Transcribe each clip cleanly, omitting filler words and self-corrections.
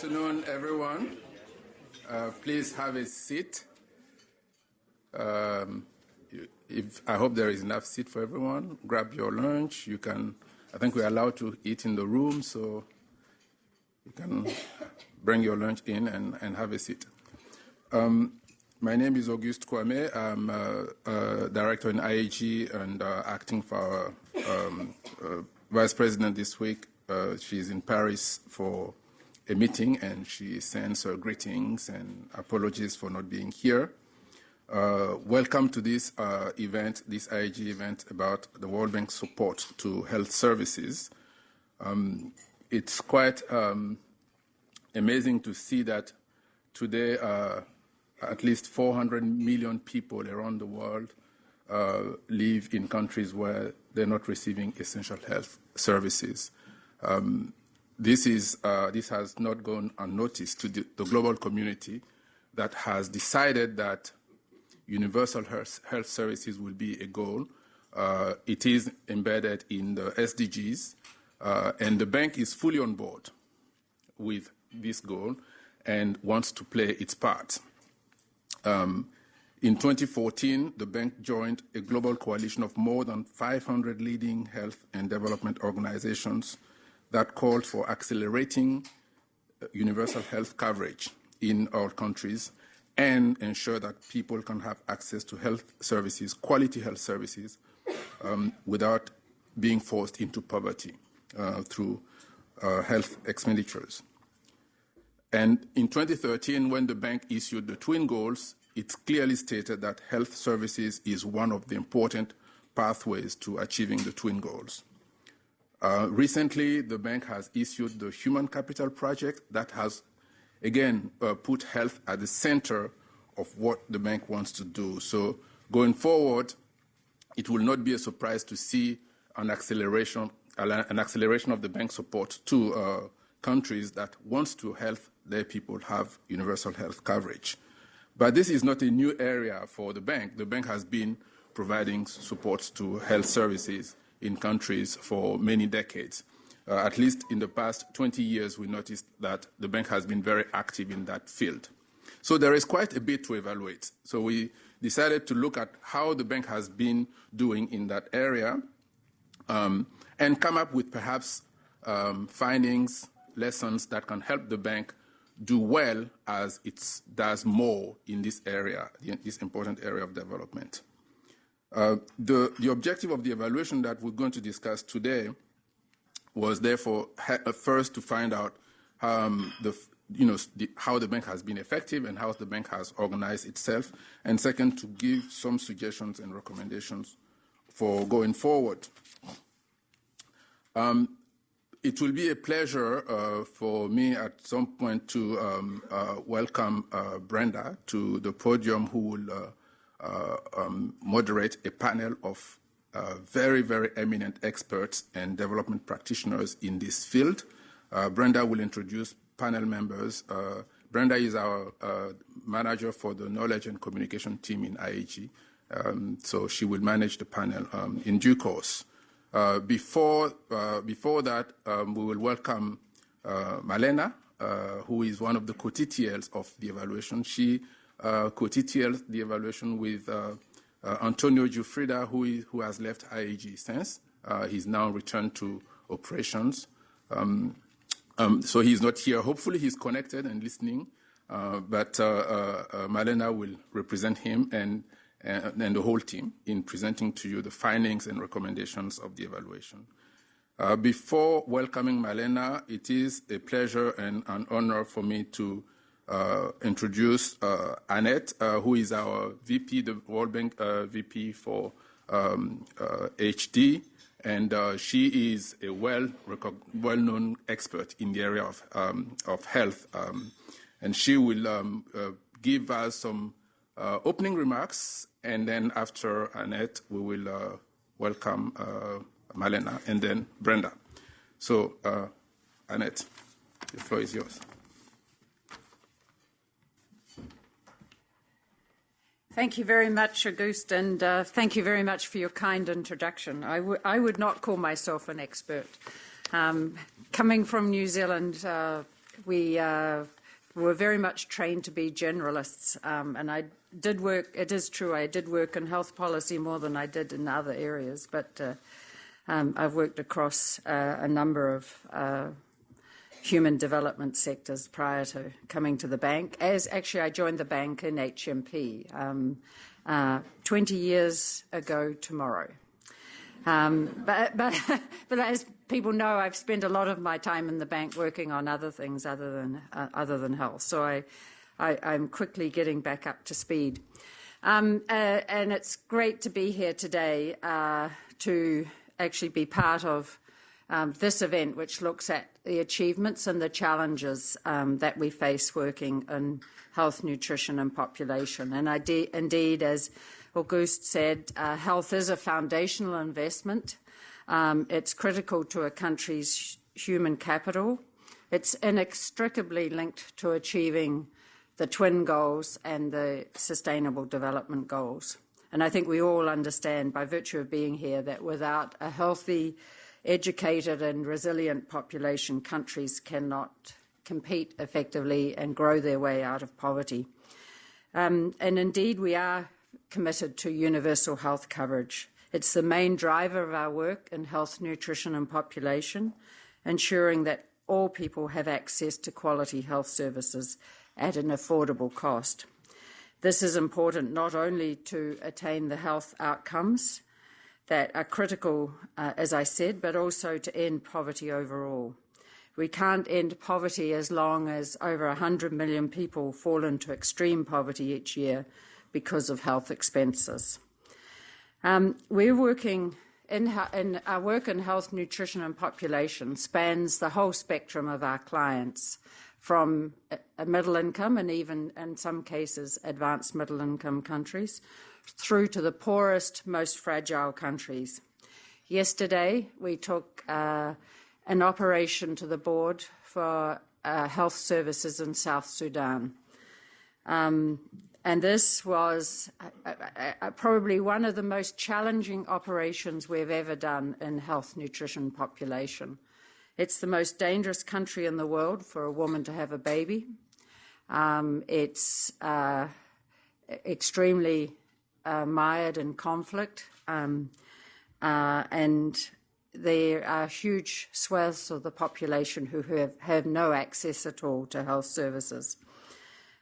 afternoon, everyone. Please have a seat. I hope there is enough seat for everyone. Grab your lunch. I think we're allowed to eat in the room, so you can bring your lunch in and have a seat. My name is Auguste Kwame. I'm director in IEG and acting for vice president this week. She's in Paris for a meeting, and she sends her greetings and apologies for not being here. Welcome to this event, this IEG event about the World Bank support to health services. It's quite amazing to see that today at least 400 million people around the world live in countries where they're not receiving essential health services. This has not gone unnoticed to the global community that has decided that universal health services will be a goal. It is embedded in the SDGs, and the bank is fully on board with this goal and wants to play its part. In 2014, the bank joined a global coalition of more than 500 leading health and development organizations that called for accelerating universal health coverage in our countries and ensure that people can have access to health services, quality health services, without being forced into poverty through health expenditures. And in 2013, when the bank issued the twin goals, it clearly stated that health services is one of the important pathways to achieving the twin goals. Recently, the bank has issued the Human Capital Project that has, again, put health at the center of what the bank wants to do. So going forward, it will not be a surprise to see an acceleration of the bank's support to countries that wants to help their people have universal health coverage. But this is not a new area for the bank. The bank has been providing support to health services in countries for many decades. At least in the past 20 years, we noticed that the bank has been very active in that field. So there is quite a bit to evaluate. So we decided to look at how the bank has been doing in that area and come up with perhaps findings, lessons that can help the bank do well as it does more in this area, this important area of development. The objective of the evaluation that we're going to discuss today was therefore first to find out how the bank has been effective and how the bank has organized itself, and second, to give some suggestions and recommendations for going forward. It will be a pleasure for me at some point to welcome Brenda to the podium, who will moderate a panel of very, very eminent experts and development practitioners in this field. Brenda will introduce panel members. Brenda is our manager for the knowledge and communication team in IEG, so she will manage the panel in due course. Before that, we will welcome Malena, who is one of the co-TTLs of the evaluation. She co-TTLs the evaluation with Antonio Giuffrida, who has left IEG since. He's now returned to operations. So he's not here. Hopefully he's connected and listening, but Malena will represent him and the whole team in presenting to you the findings and recommendations of the evaluation. Before welcoming Malena, it is a pleasure and an honor for me to introduce Annette, who is our VP, the World Bank VP for HD, and she is a well-known expert in the area of health, and she will give us some opening remarks, and then after Annette, we will welcome Malena and then Brenda. So, Annette, the floor is yours. Thank you very much, Auguste, and thank you very much for your kind introduction. I would not call myself an expert. Coming from New Zealand, we were very much trained to be generalists, and I did work, it is true, I did work in health policy more than I did in other areas, but I've worked across a number of human development sectors prior to coming to the bank. Actually, I joined the bank in HMP 20 years ago tomorrow. But as people know, I've spent a lot of my time in the bank working on other things other than health. So I'm quickly getting back up to speed. And it's great to be here today to actually be part of this event, which looks at the achievements and the challenges that we face working in health, nutrition and population. And indeed, as Auguste said, health is a foundational investment. It's critical to a country's human capital. It's inextricably linked to achieving the twin goals and the sustainable development goals. And I think we all understand, by virtue of being here, that without a healthy, educated and resilient population, countries cannot compete effectively and grow their way out of poverty. And indeed, we are committed to universal health coverage. It's the main driver of our work in health, nutrition and population, ensuring that all people have access to quality health services at an affordable cost. This is important not only to attain the health outcomes that are critical, as I said, but also to end poverty overall. We can't end poverty as long as over 100 million people fall into extreme poverty each year because of health expenses. We're working in our work in health, nutrition and population spans the whole spectrum of our clients, from a middle income and even in some cases advanced middle income countries through to the poorest, most fragile countries. Yesterday we took an operation to the board for health services in South Sudan. And this was probably one of the most challenging operations we've ever done in health, nutrition, population. It's the most dangerous country in the world for a woman to have a baby. It's extremely mired in conflict, and there are huge swathes of the population who have no access at all to health services.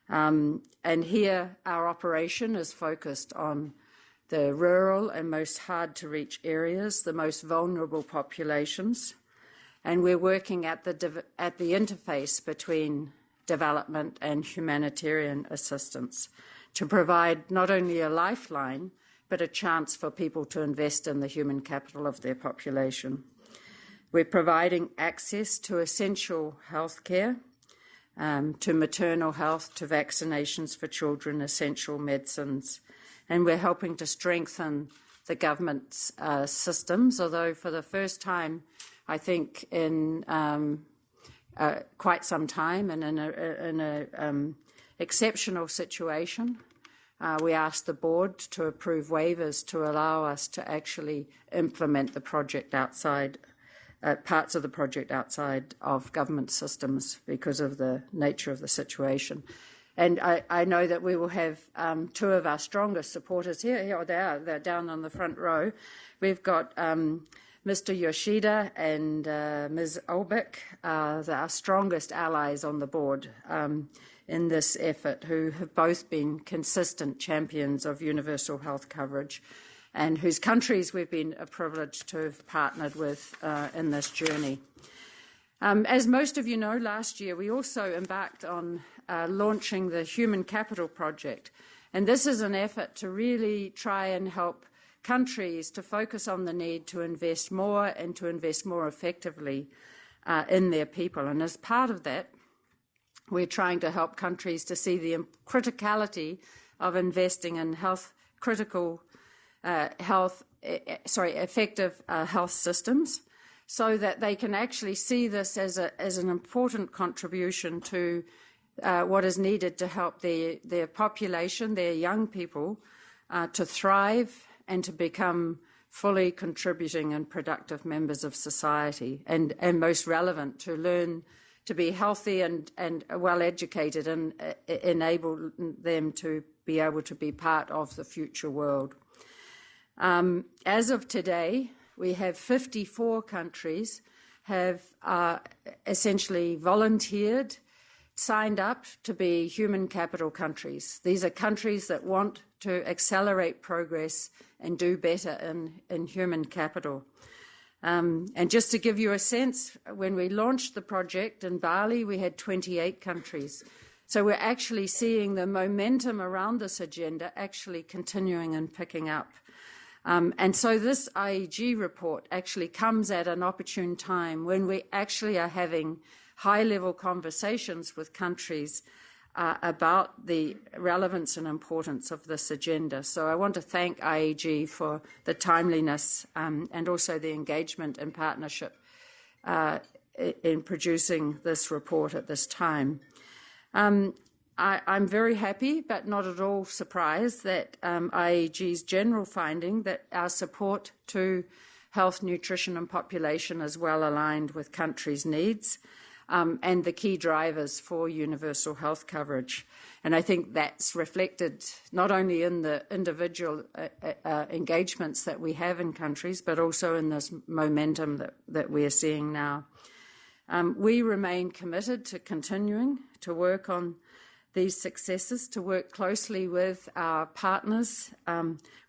And here our operation is focused on the rural and most hard-to-reach areas, the most vulnerable populations, and we're working at the interface between development and humanitarian assistance to provide not only a lifeline, but a chance for people to invest in the human capital of their population. We're providing access to essential health care, to maternal health, to vaccinations for children, essential medicines, and we're helping to strengthen the government's systems, although for the first time, I think, in quite some time and in an exceptional situation, we asked the board to approve waivers to allow us to actually implement the project outside, parts of the project outside of government systems because of the nature of the situation. And I know that we will have two of our strongest supporters here. Here they are. They're down on the front row. We've got Mr. Yoshida and Ms. Olbeck, our strongest allies on the board in this effort, who have both been consistent champions of universal health coverage and whose countries we've been privileged to have partnered with in this journey. As most of you know, last year we also embarked on launching the Human Capital Project, and this is an effort to really try and help countries to focus on the need to invest more and to invest more effectively in their people. And as part of that, we're trying to help countries to see the criticality of investing in effective health systems, so that they can actually see this as an important contribution to what is needed to help their population, their young people, to thrive and to become fully contributing and productive members of society, and most relevant, to learn to be healthy and well educated, and enable them to be able to be part of the future world. As of today, we have 54 countries have essentially volunteered, signed up to be human capital countries. These are countries that want to accelerate progress and do better in human capital. And just to give you a sense, when we launched the project in Bali, we had 28 countries. So we're actually seeing the momentum around this agenda actually continuing and picking up. And so this IEG report actually comes at an opportune time when we actually are having high-level conversations with countries about the relevance and importance of this agenda. So I want to thank IEG for the timeliness and also the engagement and partnership in producing this report at this time. I'm very happy, but not at all surprised, that IEG's general finding that our support to health, nutrition and population is well aligned with countries' needs and the key drivers for universal health coverage. And I think that's reflected not only in the individual engagements that we have in countries, but also in this momentum that we are seeing now. We remain committed to continuing to work on these successes, to work closely with our partners,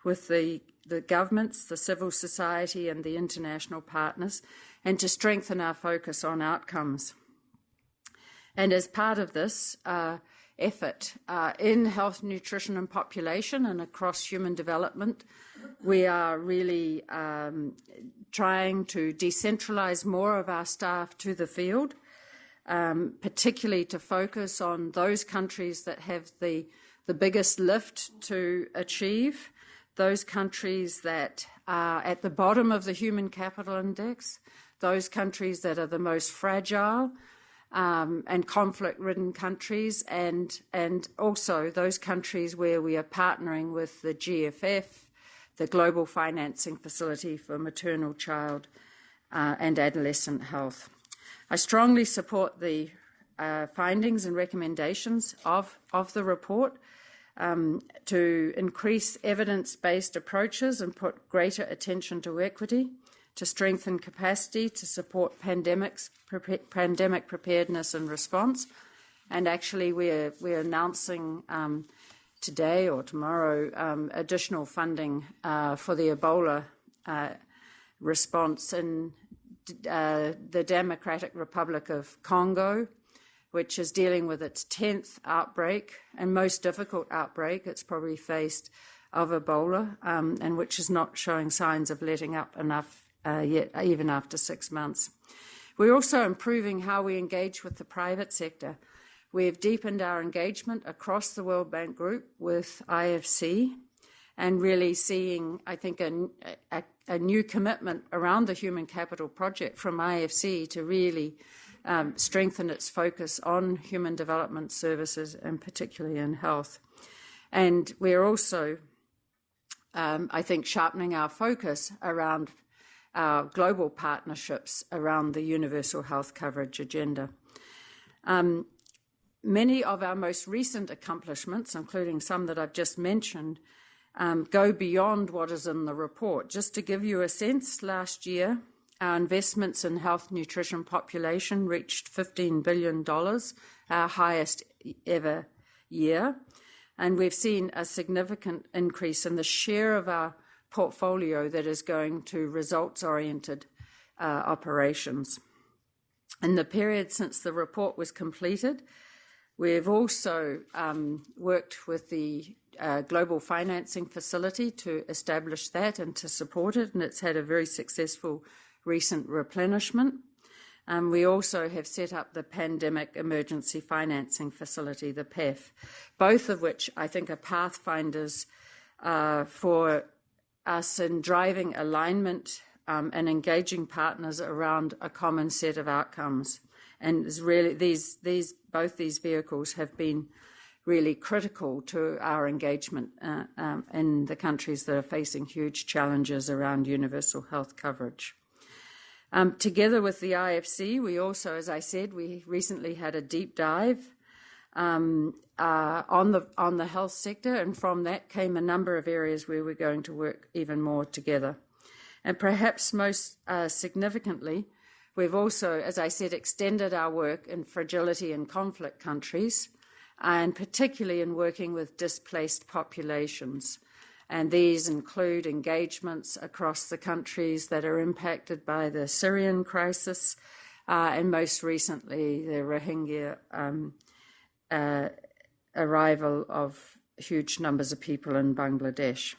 with the governments, the civil society and the international partners, and to strengthen our focus on outcomes. And as part of this effort in health, nutrition and population and across human development, we are really trying to decentralize more of our staff to the field, particularly to focus on those countries that have the biggest lift to achieve, those countries that are at the bottom of the human capital index, those countries that are the most fragile and conflict-ridden countries, and also those countries where we are partnering with the GFF, the Global Financing Facility for Maternal, Child and Adolescent Health. I strongly support the findings and recommendations of the report to increase evidence-based approaches and put greater attention to equity, to strengthen capacity, to support pandemic preparedness and response. And actually we're announcing today or tomorrow additional funding for the Ebola response in the Democratic Republic of Congo, which is dealing with its 10th outbreak and most difficult outbreak it's probably faced of Ebola, and which is not showing signs of letting up enough yet, even after 6 months. We're also improving how we engage with the private sector. We've deepened our engagement across the World Bank Group with IFC and really seeing, I think, a new commitment around the Human Capital Project from IFC to really strengthen its focus on human development services and particularly in health. And we're also, I think, sharpening our focus around our global partnerships around the universal health coverage agenda. Many of our most recent accomplishments, including some that I've just mentioned, go beyond what is in the report. Just to give you a sense, last year, our investments in health, nutrition, population reached $15 billion, our highest ever year. And we've seen a significant increase in the share of our portfolio that is going to results-oriented operations. In the period since the report was completed, we've also worked with the Global Financing Facility to establish that and to support it, and it's had a very successful recent replenishment. We also have set up the Pandemic Emergency Financing Facility, the PEF, both of which I think are pathfinders for us in driving alignment and engaging partners around a common set of outcomes. And it's really both these vehicles have been really critical to our engagement in the countries that are facing huge challenges around universal health coverage. Together with the IFC, we also, as I said, we recently had a deep dive on the health sector, and from that came a number of areas where we're going to work even more together. And perhaps most significantly, we've also, as I said, extended our work in fragility and conflict countries, and particularly in working with displaced populations. And these include engagements across the countries that are impacted by the Syrian crisis, and most recently the Rohingya arrival of huge numbers of people in Bangladesh.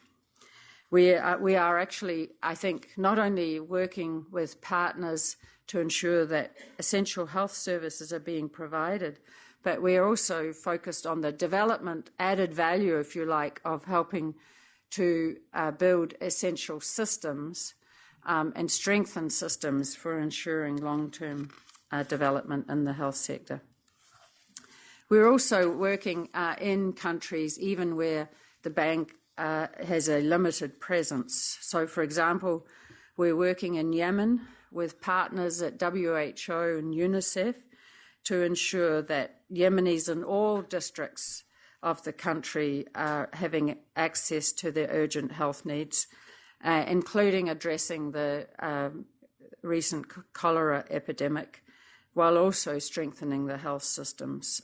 We are actually, I think, not only working with partners to ensure that essential health services are being provided, but we are also focused on the development, added value, if you like, of helping to build essential systems and strengthen systems for ensuring long-term development in the health sector. We're also working in countries even where the bank has a limited presence. So, for example, we're working in Yemen with partners at WHO and UNICEF to ensure that Yemenis in all districts of the country are having access to their urgent health needs, including addressing the recent cholera epidemic, while also strengthening the health systems.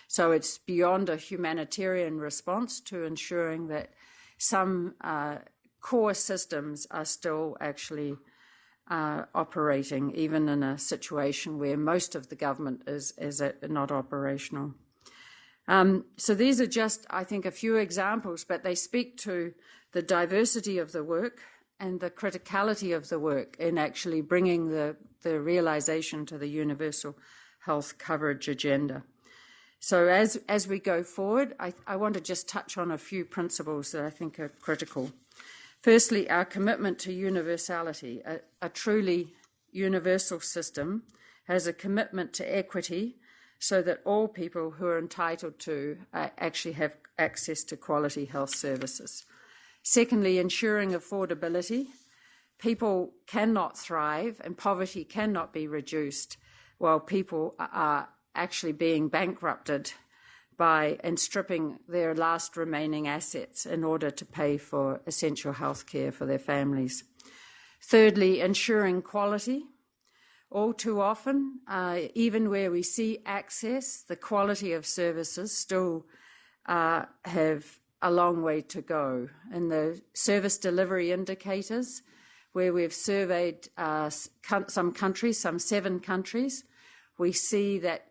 So it's beyond a humanitarian response to ensuring that some core systems are still actually operating, even in a situation where most of the government is not operational. So these are just, I think, a few examples, but they speak to the diversity of the work and the criticality of the work in actually bringing the realization to the universal health coverage agenda. So as we go forward, I want to just touch on a few principles that I think are critical. Firstly, our commitment to universality. A truly universal system has a commitment to equity so that all people who are entitled to actually have access to quality health services. Secondly, ensuring affordability. People cannot thrive and poverty cannot be reduced while people are actually being bankrupted by and stripping their last remaining assets in order to pay for essential health care for their families. Thirdly, ensuring quality. All too often, even where we see access, the quality of services still have a long way to go. In the service delivery indicators, where we've surveyed some countries, some 7 countries, we see that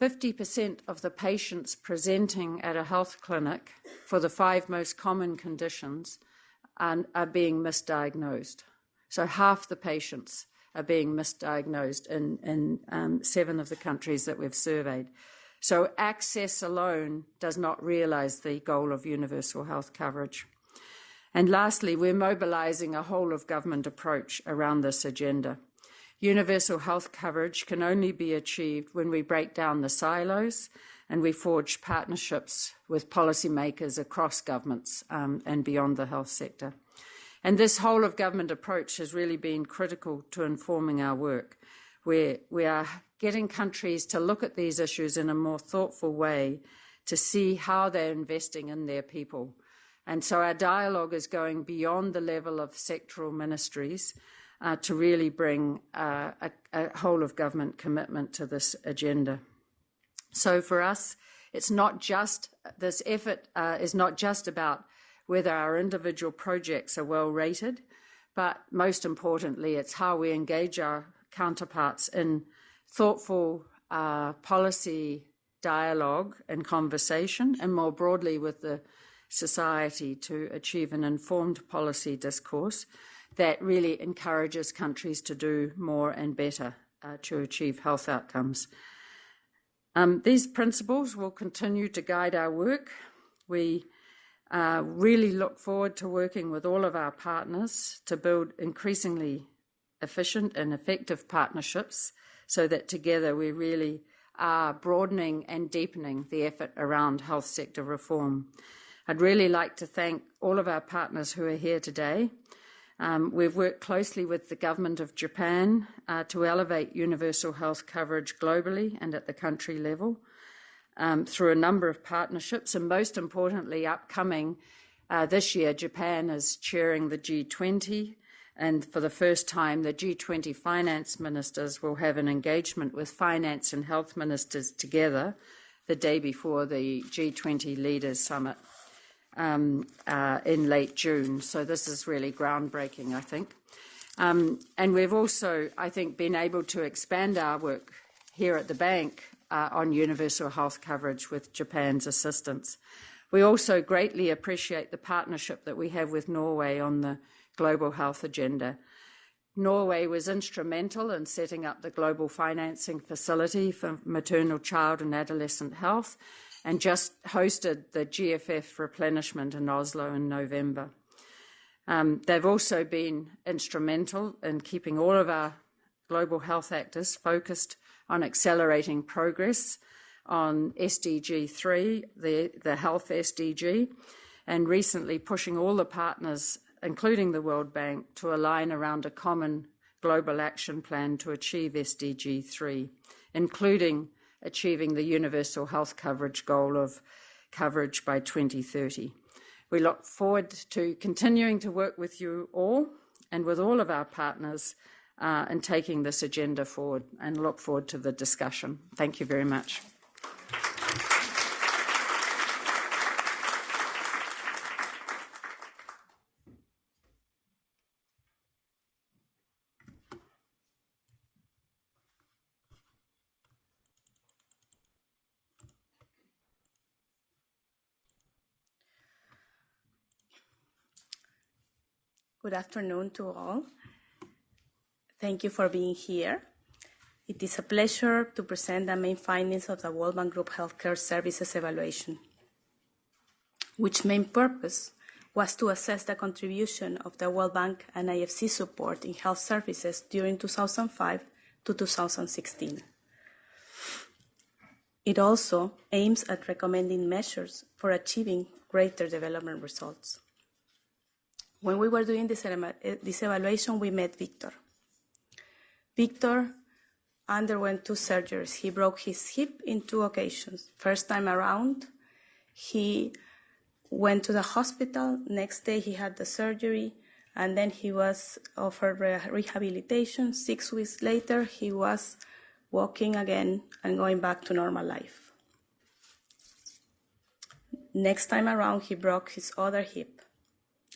50% of the patients presenting at a health clinic for the 5 most common conditions are being misdiagnosed. So half the patients are being misdiagnosed in 7 of the countries that we've surveyed. So access alone does not realise the goal of universal health coverage. And lastly, we're mobilising a whole-of-government approach around this agenda. Universal health coverage can only be achieved when we break down the silos and we forge partnerships with policymakers across governments and beyond the health sector. And this whole-of-government approach has really been critical to informing our work, where we are getting countries to look at these issues in a more thoughtful way to see how they're investing in their people. And so our dialogue is going beyond the level of sectoral ministries to really bring a whole-of-government commitment to this agenda. So for us, it's not just, this effort is not just about whether our individual projects are well rated, but most importantly, it's how we engage our counterparts in thoughtful policy dialogue and conversation, and more broadly with the society to achieve an informed policy discourse that really encourages countries to do more and better to achieve health outcomes. These principles will continue to guide our work. We really look forward to working with all of our partners to build increasingly efficient and effective partnerships so that together we really are broadening and deepening the effort around health sector reform. I'd really like to thank all of our partners who are here today. We've worked closely with the government of Japan to elevate universal health coverage globally and at the country level through a number of partnerships, and most importantly, upcoming this year, Japan is chairing the G20, and for the first time, the G20 finance ministers will have an engagement with finance and health ministers together the day before the G20 Leaders Summit in late June. So this is really groundbreaking, I think. And we've also, I think, been able to expand our work here at the bank on universal health coverage with Japan's assistance. We also greatly appreciate the partnership that we have with Norway on the global health agenda. Norway was instrumental in setting up the global financing facility for maternal, child and adolescent health, and just hosted the GFF replenishment in Oslo in November. They've also been instrumental in keeping all of our global health actors focused on accelerating progress on SDG 3, the health SDG, and recently pushing all the partners, including the World Bank, to align around a common global action plan to achieve SDG 3, including achieving the universal health coverage goal of coverage by 2030. We look forward to continuing to work with you all and with all of our partners in taking this agenda forward, and look forward to the discussion. Thank you very much. Good afternoon to all. Thank you for being here. It is a pleasure to present the main findings of the World Bank Group Healthcare Services Evaluation, which main purpose was to assess the contribution of the World Bank and IFC support in health services during 2005 to 2016. It also aims at recommending measures for achieving greater development results. When we were doing this evaluation, we met Victor. Victor underwent 2 surgeries. He broke his hip in 2 occasions. First time around, he went to the hospital. Next day, he had the surgery, and then he was offered rehabilitation. 6 weeks later, he was walking again and going back to normal life. Next time around, he broke his other hip,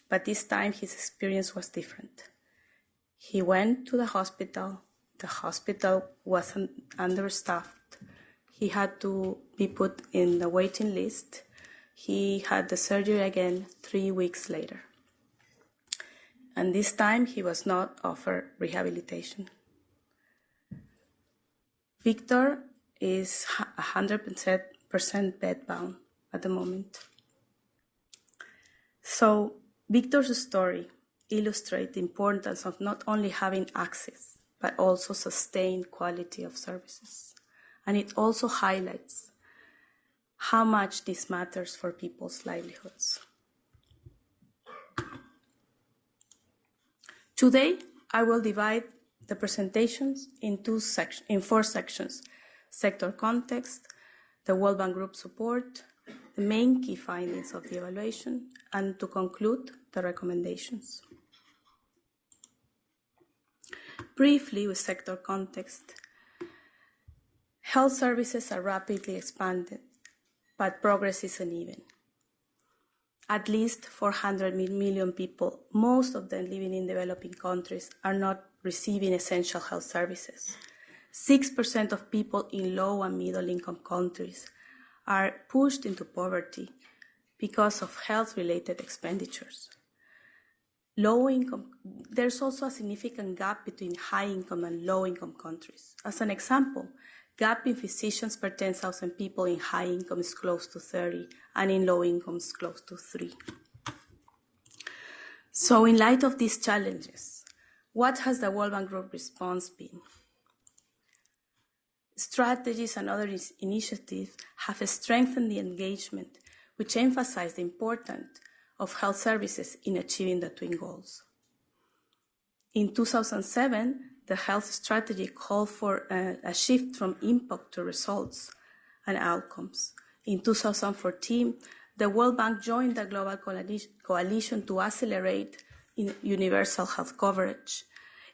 but this time his experience was different. He went to the hospital. The hospital wasn't understaffed. He had to be put in the waiting list. He had the surgery again 3 weeks later. And this time he was not offered rehabilitation. Victor is 100% bedbound at the moment. So Victor's story illustrates the importance of not only having access, but also sustained quality of services. And it also highlights how much this matters for people's livelihoods. Today, I will divide the presentations in 4 sections: sector context, the World Bank Group support, the main key findings of the evaluation, and to conclude, the recommendations. Briefly, with sector context, health services are rapidly expanded, but progress is uneven. At least 400 million people, most of them living in developing countries, are not receiving essential health services. 6% of people in low and middle income countries are pushed into poverty because of health-related expenditures. Low income, there's also a significant gap between high income and low income countries. As an example, gap in physicians per 10,000 people in high income is close to 30, and in low income is close to 3. So in light of these challenges, what has the World Bank Group response been? Strategies and other initiatives have strengthened the engagement, which emphasize the importance of health services in achieving the twin goals. In 2007, the health strategy called for a shift from impact to results and outcomes. In 2014, the World Bank joined the global coalition to accelerate universal health coverage.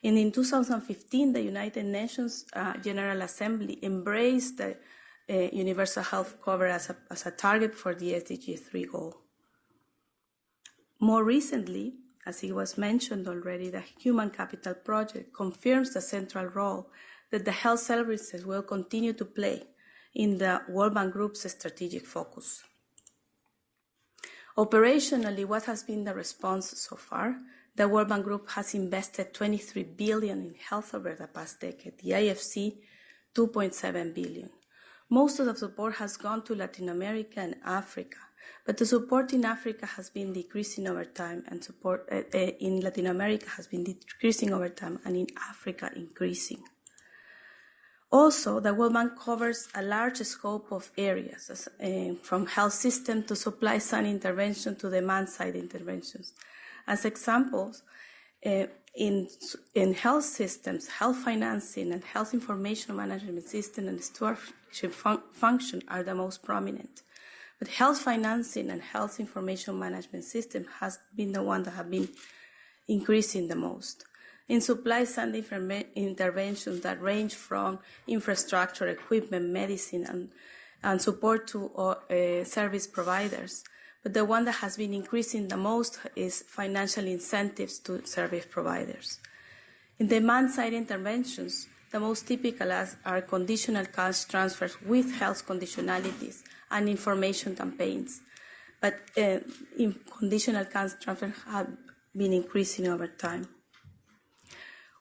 And in 2015, the United Nations General Assembly embraced the universal health coverage as a target for the SDG 3 goal. More recently, as it was mentioned already, the Human Capital Project confirms the central role that the health services will continue to play in the World Bank Group's strategic focus. Operationally, what has been the response so far? The World Bank Group has invested $23 billion in health over the past decade, the IFC $2.7 billion. Most of the support has gone to Latin America and Africa, but the support in Africa has been decreasing over time, and support in Latin America has been decreasing over time, and in Africa increasing. Also, the World Bank covers a large scope of areas, from health system to supply side intervention to demand side interventions. As examples, in health systems, health financing and health information management system and stewardship function are the most prominent. But health financing and health information management system has been the one that have been increasing the most. In supply side interventions that range from infrastructure, equipment, medicine, and support to service providers. But the one that has been increasing the most is financial incentives to service providers. In demand-side interventions, the most typical are conditional cash transfers with health conditionalities and information campaigns. But conditional cash transfers have been increasing over time.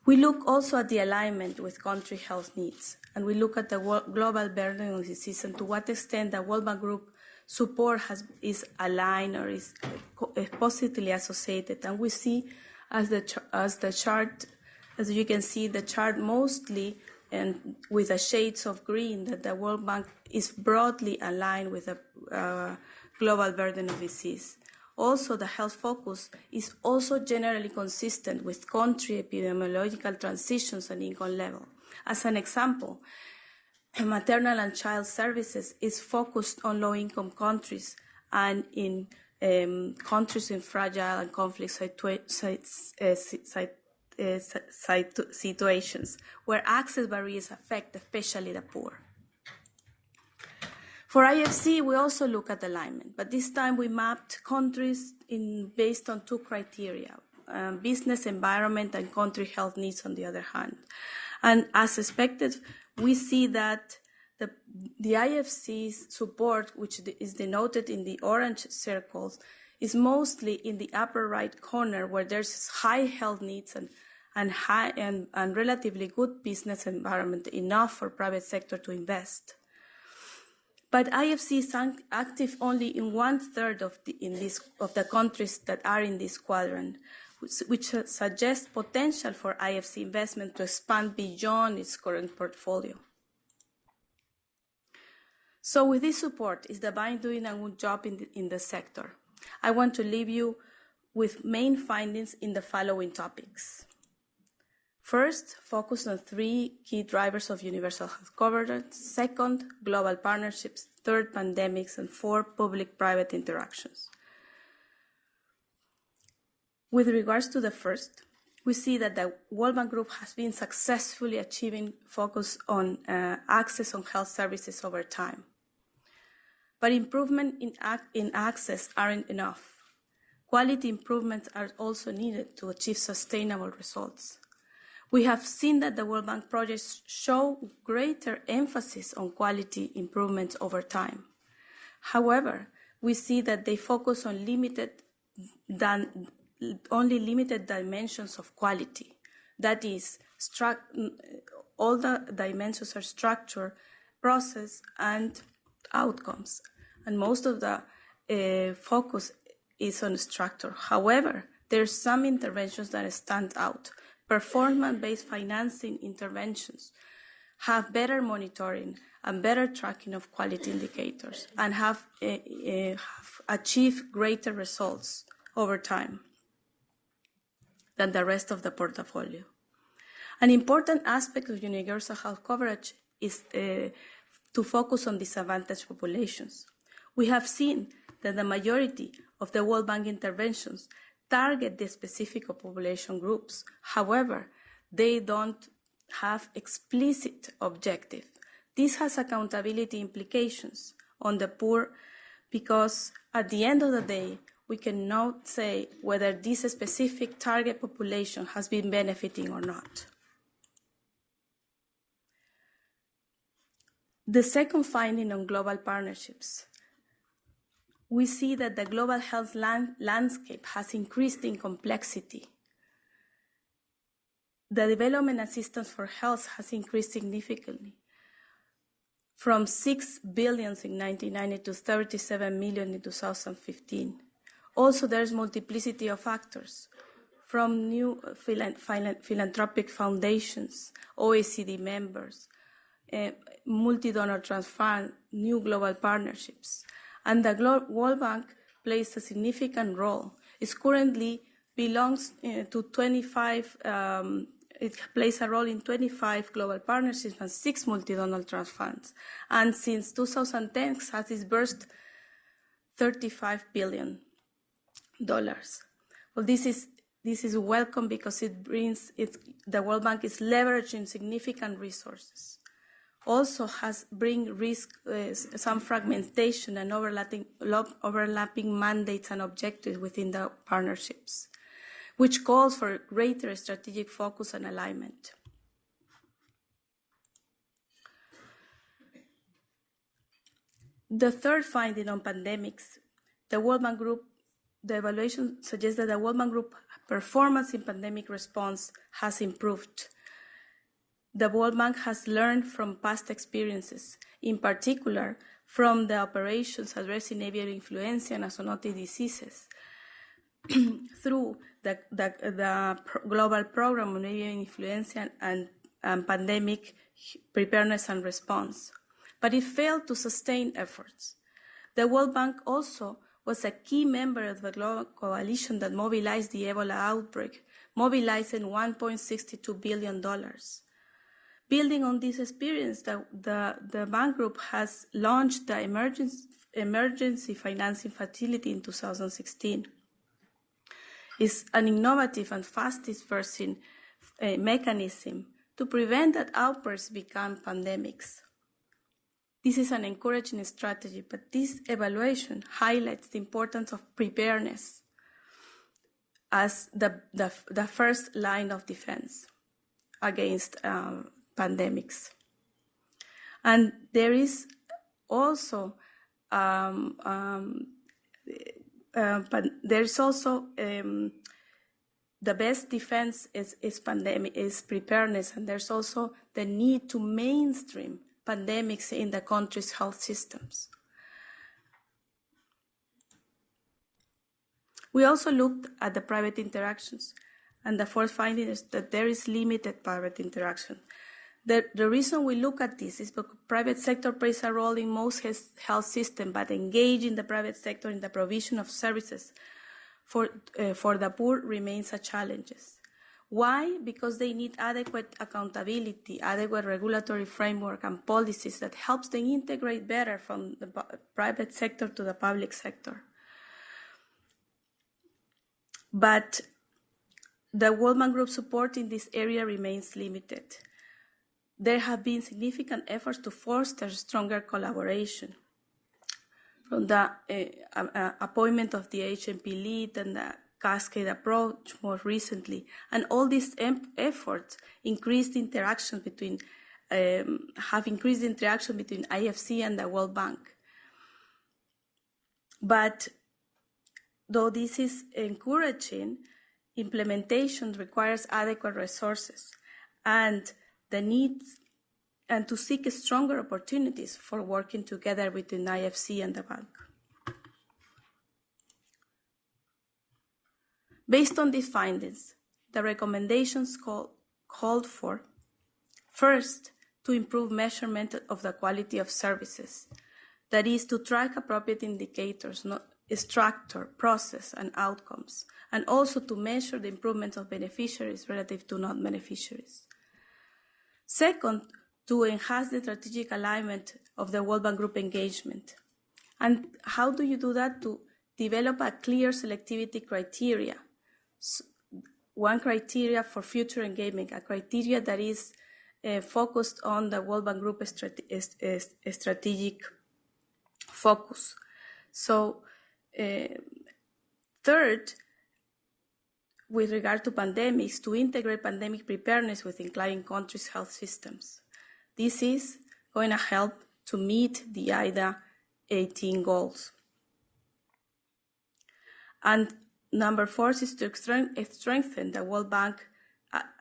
We look also at the alignment with country health needs, and we look at the global burden of disease and to what extent the World Bank Group support is aligned or is positively associated. And we see as the chart, as you can see, the chart mostly and with the shades of green that the World Bank is broadly aligned with the global burden of disease. Also, the health focus is also generally consistent with country epidemiological transitions and income level. As an example, maternal and child services is focused on low-income countries and in countries in fragile and conflict situations where access barriers affect especially the poor. For IFC, we also look at alignment, but this time we mapped countries based on two criteria, business environment and country health needs on the other hand. And as expected, we see that the IFC's support, which is denoted in the orange circles, is mostly in the upper right corner where there's high health needs and relatively good business environment, enough for private sector to invest. But IFC is active only in 1/3 of the countries that are in this quadrant, which suggests potential for IFC investment to expand beyond its current portfolio. So with this support, is the bank doing a good job in the sector? I want to leave you with main findings in the following topics. First, focus on 3 key drivers of universal health coverage. Second, global partnerships. Third, pandemics. And 4, public-private interactions. With regards to the first, we see that the World Bank Group has been successfully achieving focus on access on health services over time. But improvement in access aren't enough. Quality improvements are also needed to achieve sustainable results. We have seen that the World Bank projects show greater emphasis on quality improvements over time. However, we see that they focus on only limited dimensions of quality. That is, all the dimensions are structure, process, and outcomes. And most of the focus is on structure. However, there are some interventions that stand out. Performance-based financing interventions have better monitoring and better tracking of quality indicators and have achieved greater results over time. than the rest of the portfolio. An important aspect of universal health coverage is to focus on disadvantaged populations. We have seen that the majority of the World Bank interventions target the specific population groups. However, they don't have explicit objective. This has accountability implications on the poor because at the end of the day, we cannot say whether this specific target population has been benefiting or not. The second finding on global partnerships. We see that the global health landscape has increased in complexity. The development assistance for health has increased significantly, from 6 billion in 1990 to 37 million in 2015. Also, there's multiplicity of factors, from new philanthropic foundations, OECD members, multi-donor trust fund, new global partnerships. And the World Bank plays a significant role. It currently belongs to 25, it plays a role in 25 global partnerships and 6 multi-donor trust funds. And since 2010 has disbursed $35 billion. Well, this is welcome because it brings the World Bank is leveraging significant resources. Also has bring risk some fragmentation and overlapping mandates and objectives within the partnerships, which calls for greater strategic focus and alignment. The third finding on pandemics, the World Bank Group, the evaluation suggests that the World Bank Group performance in pandemic response has improved. The World Bank has learned from past experiences, in particular from the operations addressing avian influenza and zoonotic diseases through the global program on avian influenza and pandemic preparedness and response. But it failed to sustain efforts. The World Bank also was a key member of the global coalition that mobilized the Ebola outbreak, mobilizing $1.62 billion. Building on this experience, the Bank Group has launched the emergency financing facility in 2016. It's an innovative and fast-dispersing mechanism to prevent that outbreaks become pandemics. This is an encouraging strategy, but this evaluation highlights the importance of preparedness as the first line of defense against pandemics. And there is also the best defense is preparedness, and there's also the need to mainstream pandemics in the country's health systems. We also looked at the private interactions, and the fourth finding is that there is limited private interaction. The reason we look at this is because private sector plays a role in most health systems, but engaging the private sector in the provision of services for the poor remains a challenge. Why? Because they need adequate accountability, adequate regulatory framework and policies that helps them integrate better from the private sector to the public sector. But the World Bank Group support in this area remains limited. There have been significant efforts to foster stronger collaboration, from the appointment of the HMP lead and the cascade approach more recently, and all these efforts increased interaction between IFC and the World Bank. But though this is encouraging, implementation requires adequate resources and the needs, and to seek stronger opportunities for working together between IFC and the bank. Based on these findings, the recommendations called for, first, to improve measurement of the quality of services, that is, to track appropriate indicators, structure, process, and outcomes, and also to measure the improvements of beneficiaries relative to non-beneficiaries. Second, to enhance the strategic alignment of the World Bank Group engagement. And how do you do that? To develop a clear selectivity criteria. So one criteria for future engagement, a criteria that is focused on the World Bank Group strategic focus. So third, with regard to pandemics, to integrate pandemic preparedness within client countries' health systems. This is going to help to meet the IDA 18 goals. And number 4 is to strengthen the World Bank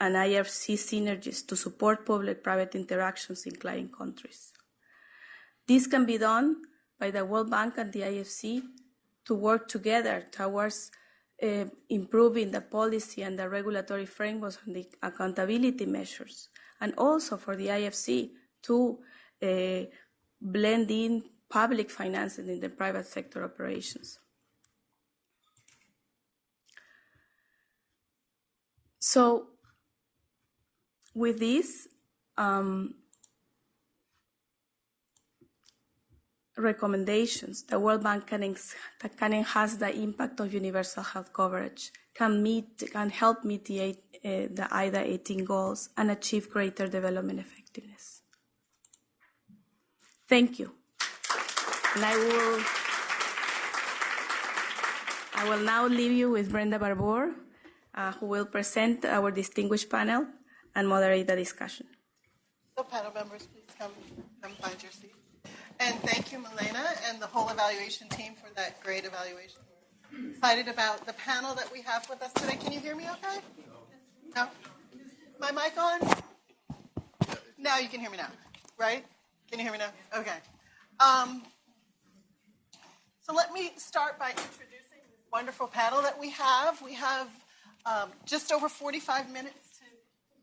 and IFC synergies to support public-private interactions in client countries. This can be done by the World Bank and the IFC to work together towards improving the policy and the regulatory frameworks and the accountability measures, and also for the IFC to blend in public financing in the private sector operations. So with this recommendations, the World Bank can enhance the impact of universal health coverage, can help mitigate the IDA 18 goals and achieve greater development effectiveness. Thank you. And I will now leave you with Brenda Barbour, who will present our distinguished panel and moderate the discussion. So panel members, please come find your seat. And thank you, Milena, and the whole evaluation team for that great evaluation. We're excited about the panel that we have with us today. Can you hear me okay? No? Is my mic on? Now you can hear me now, right? Can you hear me now? Okay. So let me start by introducing this wonderful panel that we have. We have just over 45 minutes to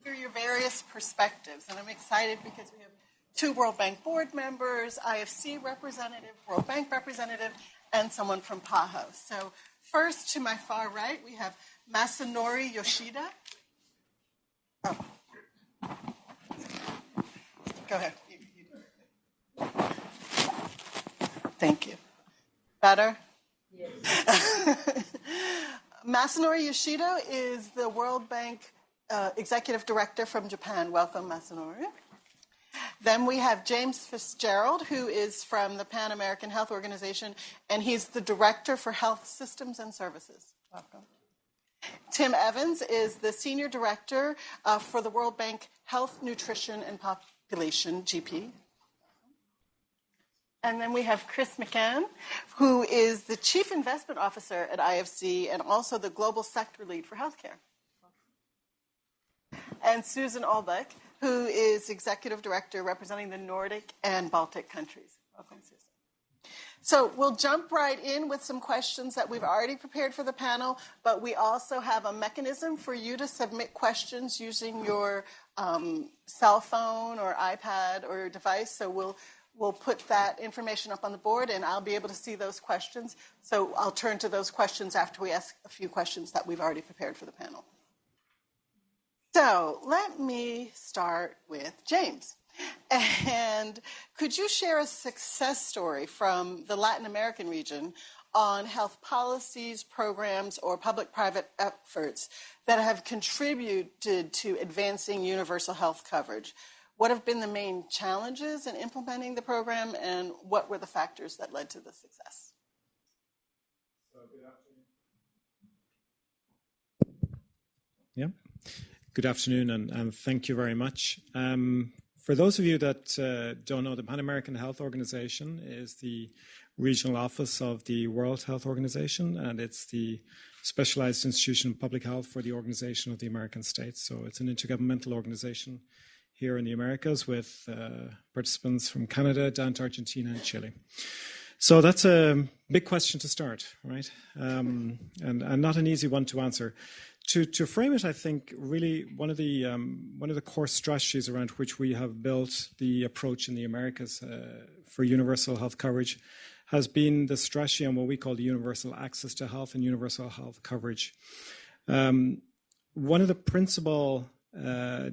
hear your various perspectives, and I'm excited because we have 2 World Bank board members, IFC representative, World Bank representative, and someone from PAHO. So first, to my far right, we have Masanori Yoshida. Oh. Go ahead. Thank you. Better? Yes. Masanori Yoshida is the World Bank Executive Director from Japan. Welcome, Masanori. Then we have James Fitzgerald, who is from the Pan American Health Organization, and he's the Director for Health Systems and Services. Welcome. Tim Evans is the Senior Director for the World Bank Health, Nutrition, and Population, GP. And then we have Chris McCann, who is the Chief Investment Officer at IFC and also the Global Sector Lead for Healthcare. And Susan Albeck, who is Executive Director representing the Nordic and Baltic countries. Welcome, Susan. So we'll jump right in with some questions that we've already prepared for the panel, but we also have a mechanism for you to submit questions using your cell phone or iPad or your device. So we'll put that information up on the board, and I'll be able to see those questions. So I'll turn to those questions after we ask a few questions that we've already prepared for the panel. So let me start with James. And could you share a success story from the Latin American region on health policies, programs, or public-private efforts that have contributed to advancing universal health coverage? What have been the main challenges in implementing the program, and what were the factors that led to the success? Yeah. Good afternoon, and thank you very much. For those of you that don't know, the Pan American Health Organization is the regional office of the World Health Organization, and it's the specialized institution of public health for the Organization of the American States. So it's an intergovernmental organization here in the Americas with participants from Canada down to Argentina and Chile. So that's a big question to start, right? And not an easy one to answer. To frame it, I think really one of the core strategies around which we have built the approach in the Americas for universal health coverage has been the strategy on what we call the universal access to health and universal health coverage. One of the principal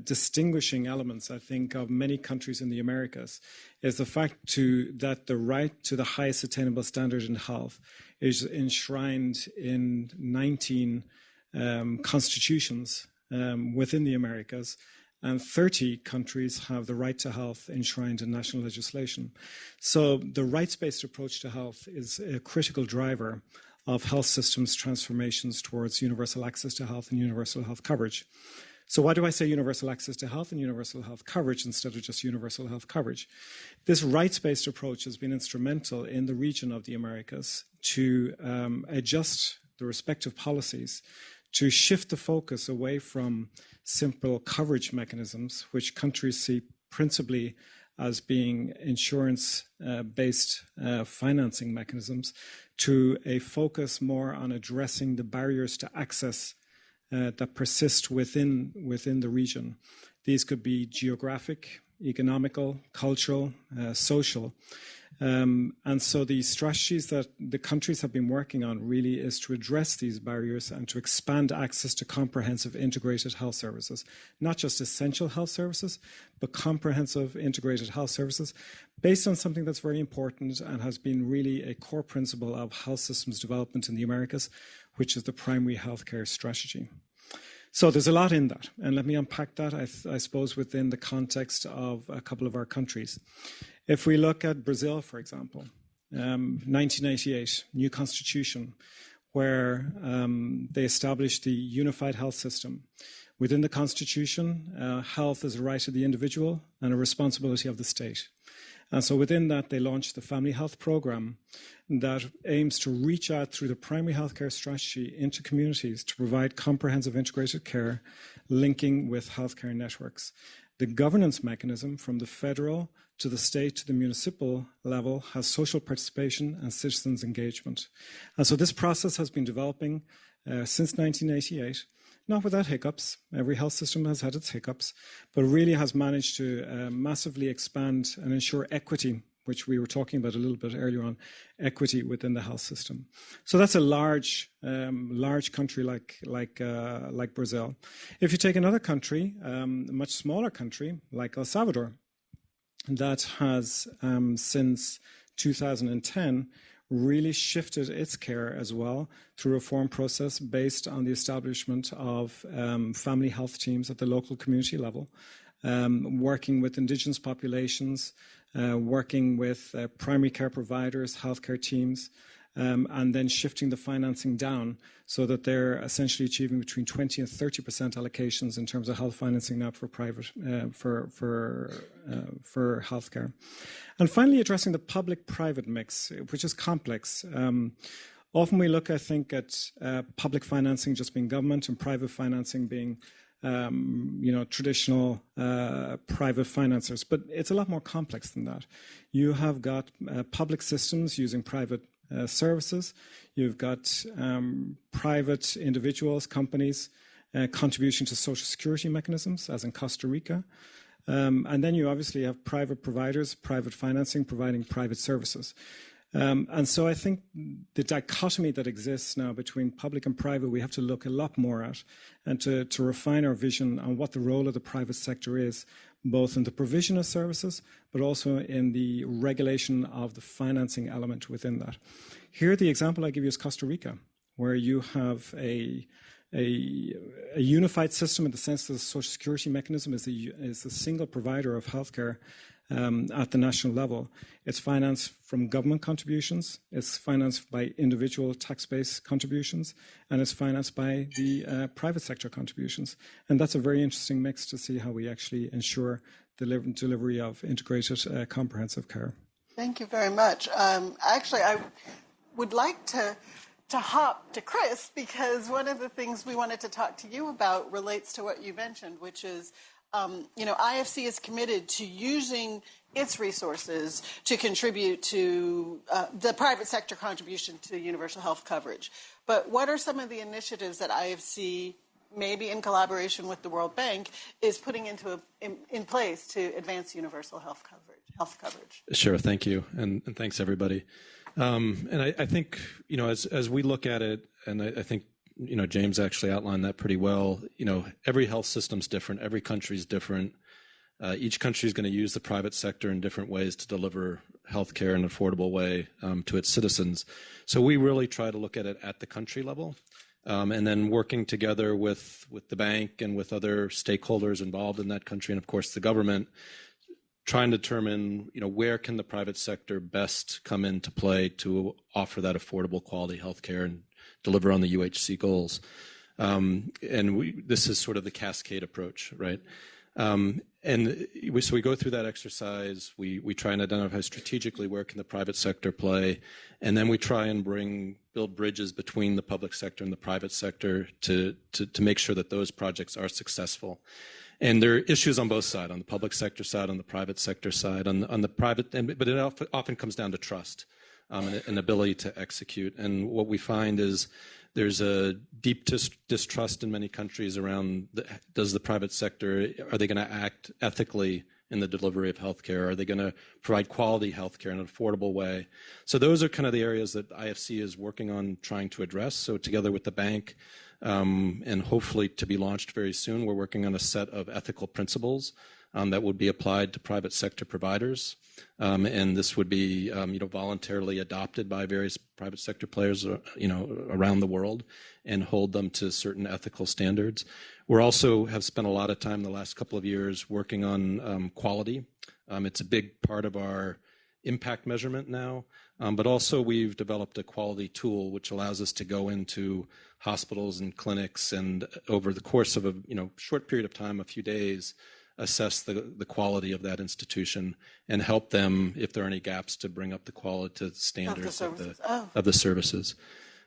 distinguishing elements, I think, of many countries in the Americas is the fact that the right to the highest attainable standard in health is enshrined in 19 constitutions within the Americas, and 30 countries have the right to health enshrined in national legislation. So the rights-based approach to health is a critical driver of health systems transformations towards universal access to health and universal health coverage. So why do I say universal access to health and universal health coverage instead of just universal health coverage? This rights-based approach has been instrumental in the region of the Americas to adjust the respective policies to shift the focus away from simple coverage mechanisms, which countries see principally as being insurance-based financing mechanisms, to a focus more on addressing the barriers to access that persist within the region. These could be geographic, economical, cultural, social. And so the strategies that the countries have been working on really is to address these barriers and to expand access to comprehensive integrated health services, not just essential health services, but comprehensive integrated health services based on something that's very important and has been really a core principle of health systems development in the Americas, which is the primary healthcare strategy. So there's a lot in that, and let me unpack that, I suppose, within the context of a couple of our countries. If we look at Brazil, for example, 1988, new constitution, where they established the unified health system. Within the constitution, health is a right of the individual and a responsibility of the state. And so within that, they launched the Family Health Program that aims to reach out through the primary healthcare strategy into communities to provide comprehensive integrated care, linking with healthcare networks. The governance mechanism from the federal to the state to the municipal level has social participation and citizens' engagement. And so this process has been developing since 1988. Not without hiccups. Every health system has had its hiccups, but really has managed to massively expand and ensure equity, which we were talking about a little bit earlier on, equity within the health system. So that's a large country like Brazil. If you take another country, a much smaller country like El Salvador, that has since 2010 really shifted its care as well through a reform process based on the establishment of family health teams at the local community level, working with indigenous populations, working with primary care providers, healthcare teams, and then shifting the financing down so that they're essentially achieving between 20 and 30% allocations in terms of health financing now for private for healthcare. And finally, addressing the public-private mix, which is complex. Often we look, I think, at public financing just being government and private financing being traditional private financiers, but it's a lot more complex than that. You have got public systems using private services. You've got private individuals, companies, contribution to social security mechanisms, as in Costa Rica. And then you obviously have private providers, private financing, providing private services. And so I think the dichotomy that exists now between public and private, we have to look a lot more at and to refine our vision on what the role of the private sector is, both in the provision of services, but also in the regulation of the financing element within that. Here, the example I give you is Costa Rica, where you have a unified system in the sense that the social security mechanism is the single provider of healthcare at the national level. It's financed from government contributions, it's financed by individual tax-based contributions, and it's financed by the private sector contributions. And that's a very interesting mix to see how we actually ensure delivery of integrated comprehensive care. Thank you very much. Actually, I would like to hop to Chris, because one of the things we wanted to talk to you about relates to what you mentioned, which is IFC is committed to using its resources to contribute to the private sector contribution to universal health coverage. But what are some of the initiatives that IFC, maybe in collaboration with the World Bank, is putting in place to advance universal health coverage? health coverage. Sure, thank you, and thanks everybody. And I think, as we look at it, and I think, James actually outlined that pretty well. Every health system's different. Every country's different. Each country is going to use the private sector in different ways to deliver healthcare in an affordable way to its citizens. So we really try to look at it at the country level, and then working together with the bank and with other stakeholders involved in that country, and of course the government, trying to determine, where can the private sector best come into play to offer that affordable quality healthcare and deliver on the UHC goals. This is sort of the cascade approach, right? So we go through that exercise. We try and identify strategically where can the private sector play, and then we try and build bridges between the public sector and the private sector to make sure that those projects are successful. And there are issues on both sides, on the public sector side, on the private sector side, on the private, but it often comes down to trust and ability to execute. And what we find is there's a deep distrust in many countries around does the private sector, are they going to act ethically in the delivery of healthcare? Are they going to provide quality healthcare in an affordable way? So those are kind of the areas that IFC is working on trying to address. So together with the bank, and hopefully to be launched very soon, we're working on a set of ethical principles that would be applied to private sector providers. And this would be, voluntarily adopted by various private sector players, around the world, and hold them to certain ethical standards. We also have spent a lot of time the last couple of years working on quality. It's a big part of our impact measurement now, but also we've developed a quality tool which allows us to go into hospitals and clinics and over the course of a short period of time, a few days, assess the quality of that institution and help them, if there are any gaps, to bring up the quality to standards of the services.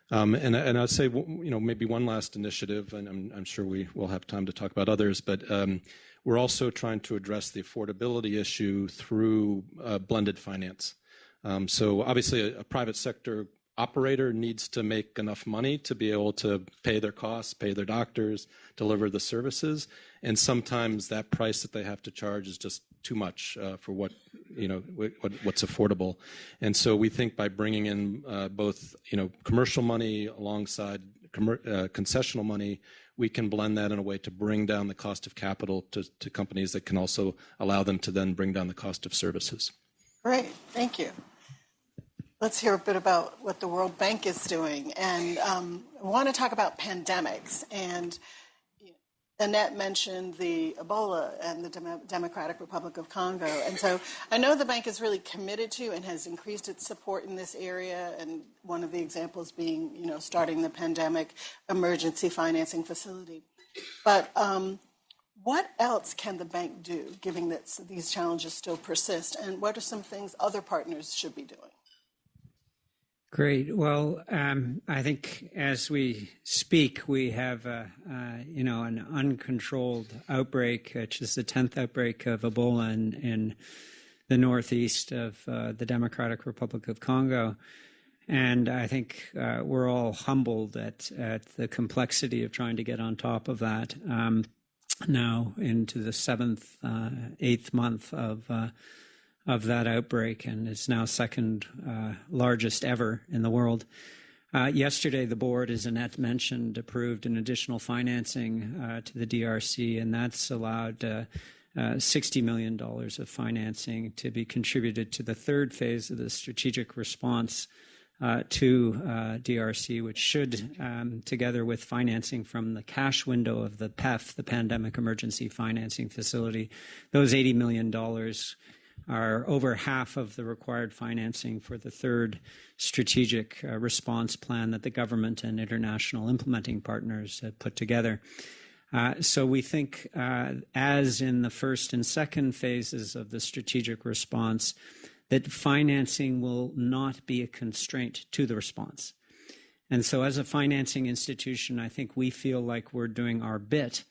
And I'd say, maybe one last initiative, and I'm sure we will have time to talk about others, but we're also trying to address the affordability issue through blended finance. So obviously a private sector operator needs to make enough money to be able to pay their costs, pay their doctors, deliver the services, and sometimes that price that they have to charge is just too much for what's affordable. And so we think by bringing in both commercial money alongside concessional money, we can blend that in a way to bring down the cost of capital to companies that can also allow them to then bring down the cost of services. Great, thank you. Let's hear a bit about what the World Bank is doing. And I want to talk about pandemics. And Annette mentioned the Ebola and the Democratic Republic of Congo. And so I know the bank is really committed to and has increased its support in this area. And one of the examples being, starting the pandemic emergency financing facility. But what else can the bank do, given that these challenges still persist? And what are some things other partners should be doing? Great. Well, I think as we speak, we have an uncontrolled outbreak, which is the 10th outbreak of Ebola in the northeast of the Democratic Republic of Congo. And I think we're all humbled at the complexity of trying to get on top of that now into the 8th month of that outbreak, and it's now second largest ever in the world. Yesterday, the board, as Annette mentioned, approved an additional financing to the DRC, and that's allowed $60 million of financing to be contributed to the third phase of the strategic response to DRC, which should, together with financing from the cash window of the PEF, the Pandemic Emergency Financing Facility, those $80 million are over half of the required financing for the third strategic response plan that the government and international implementing partners have put together. So we think, as in the first and second phases of the strategic response, that financing will not be a constraint to the response. And so as a financing institution, I think we feel like we're doing our bit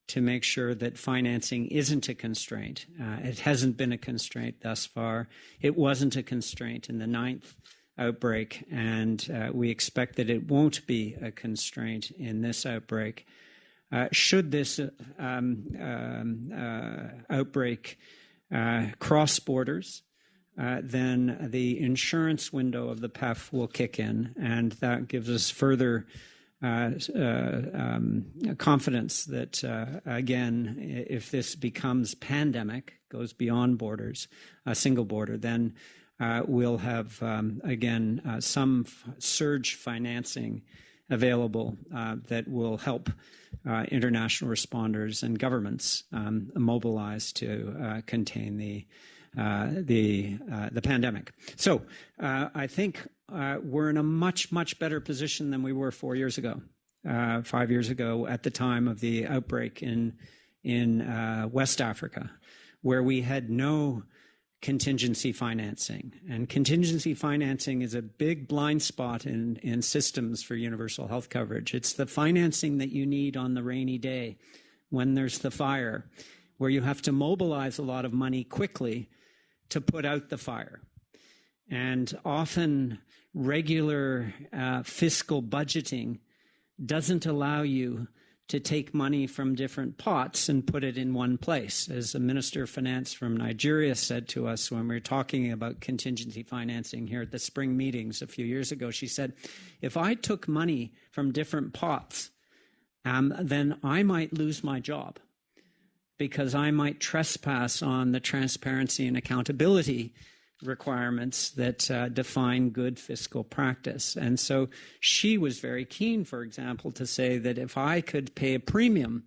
to make sure that financing isn't a constraint. It hasn't been a constraint thus far. It wasn't a constraint in the 9th outbreak, and we expect that it won't be a constraint in this outbreak. Should this outbreak cross borders, then the insurance window of the PEF will kick in, and that gives us further confidence that, again, if this becomes pandemic, goes beyond borders, a single border, then we'll have, again, some surge financing available that will help international responders and governments mobilize to contain the pandemic. So I think we're in a much, much better position than we were 4 years ago, 5 years ago at the time of the outbreak in West Africa, where we had no contingency financing. And contingency financing is a big blind spot in systems for universal health coverage. It's the financing that you need on the rainy day when there's the fire, where you have to mobilize a lot of money quickly to put out the fire. And often regular fiscal budgeting doesn't allow you to take money from different pots and put it in one place. As the Minister of Finance from Nigeria said to us when we were talking about contingency financing here at the spring meetings a few years ago, she said, if I took money from different pots, then I might lose my job because I might trespass on the transparency and accountability requirements that define good fiscal practice. And so she was very keen, for example, to say that if I could pay a premium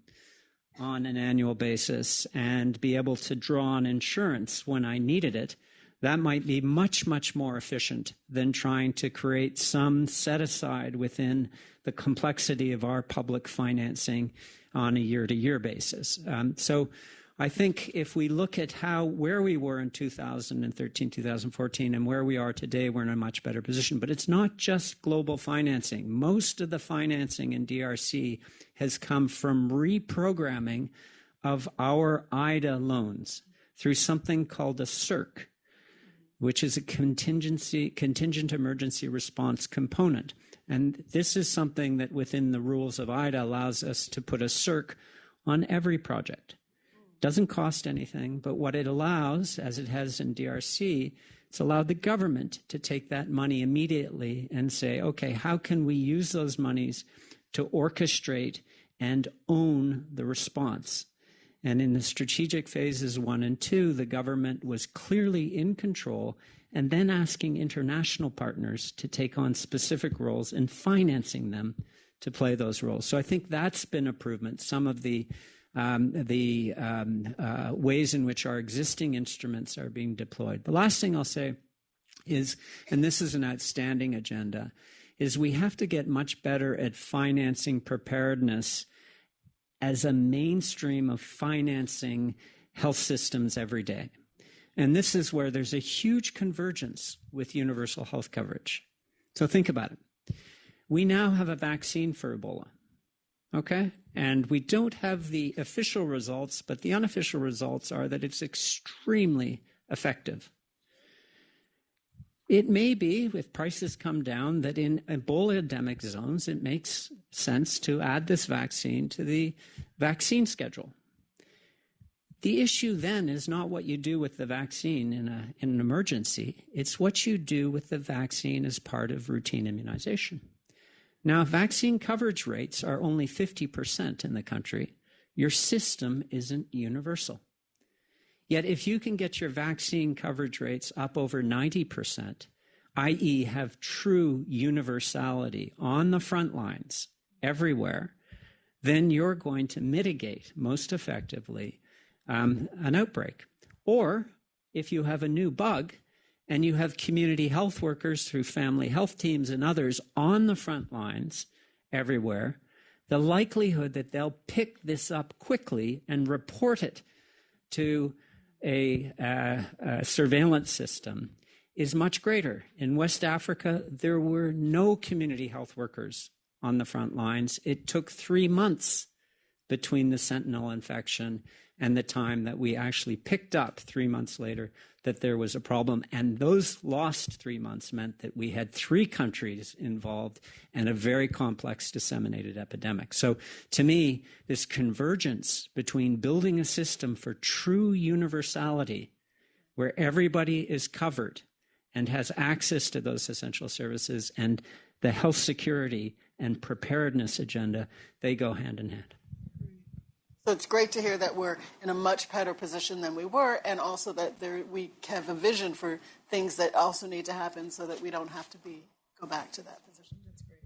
on an annual basis and be able to draw on insurance when I needed it, that might be much, much more efficient than trying to create some set aside within the complexity of our public financing on a year-to-year basis. So I think if we look at where we were in 2013, 2014, and where we are today, we're in a much better position. But it's not just global financing. Most of the financing in DRC has come from reprogramming of our IDA loans through something called a CIRC, which is a contingent emergency response component. And this is something that within the rules of IDA allows us to put a CIRC on every project. Doesn't cost anything, but what it allows, as it has in DRC, it's allowed the government to take that money immediately and say, okay, how can we use those monies to orchestrate and own the response? And in the strategic phases 1 and 2, the government was clearly in control and then asking international partners to take on specific roles and financing them to play those roles. So I think that's been improvement. Some of the ways in which our existing instruments are being deployed. The last thing I'll say is, and this is an outstanding agenda, is we have to get much better at financing preparedness as a mainstream of financing health systems every day. And this is where there's a huge convergence with universal health coverage. So think about it. We now have a vaccine for Ebola, okay? And we don't have the official results, but the unofficial results are that it's extremely effective. It may be, if prices come down, that in Ebola endemic zones, it makes sense to add this vaccine to the vaccine schedule. The issue then is not what you do with the vaccine in an emergency. It's what you do with the vaccine as part of routine immunization. Now, if vaccine coverage rates are only 50% in the country, your system isn't universal. Yet if you can get your vaccine coverage rates up over 90%, i.e. have true universality on the front lines everywhere, then you're going to mitigate most effectively an outbreak. Or if you have a new bug, and you have community health workers through family health teams and others on the front lines everywhere, the likelihood that they'll pick this up quickly and report it to a surveillance system is much greater. In West Africa, there were no community health workers on the front lines. It took 3 months between the sentinel infection and the time that we actually picked up 3 months later that there was a problem. And those lost 3 months meant that we had 3 countries involved and a very complex disseminated epidemic. So to me, this convergence between building a system for true universality where everybody is covered and has access to those essential services, and the health security and preparedness agenda, they go hand in hand. So it's great to hear that we're in a much better position than we were, and also that we have a vision for things that also need to happen so that we don't have to go back to that position. That's great.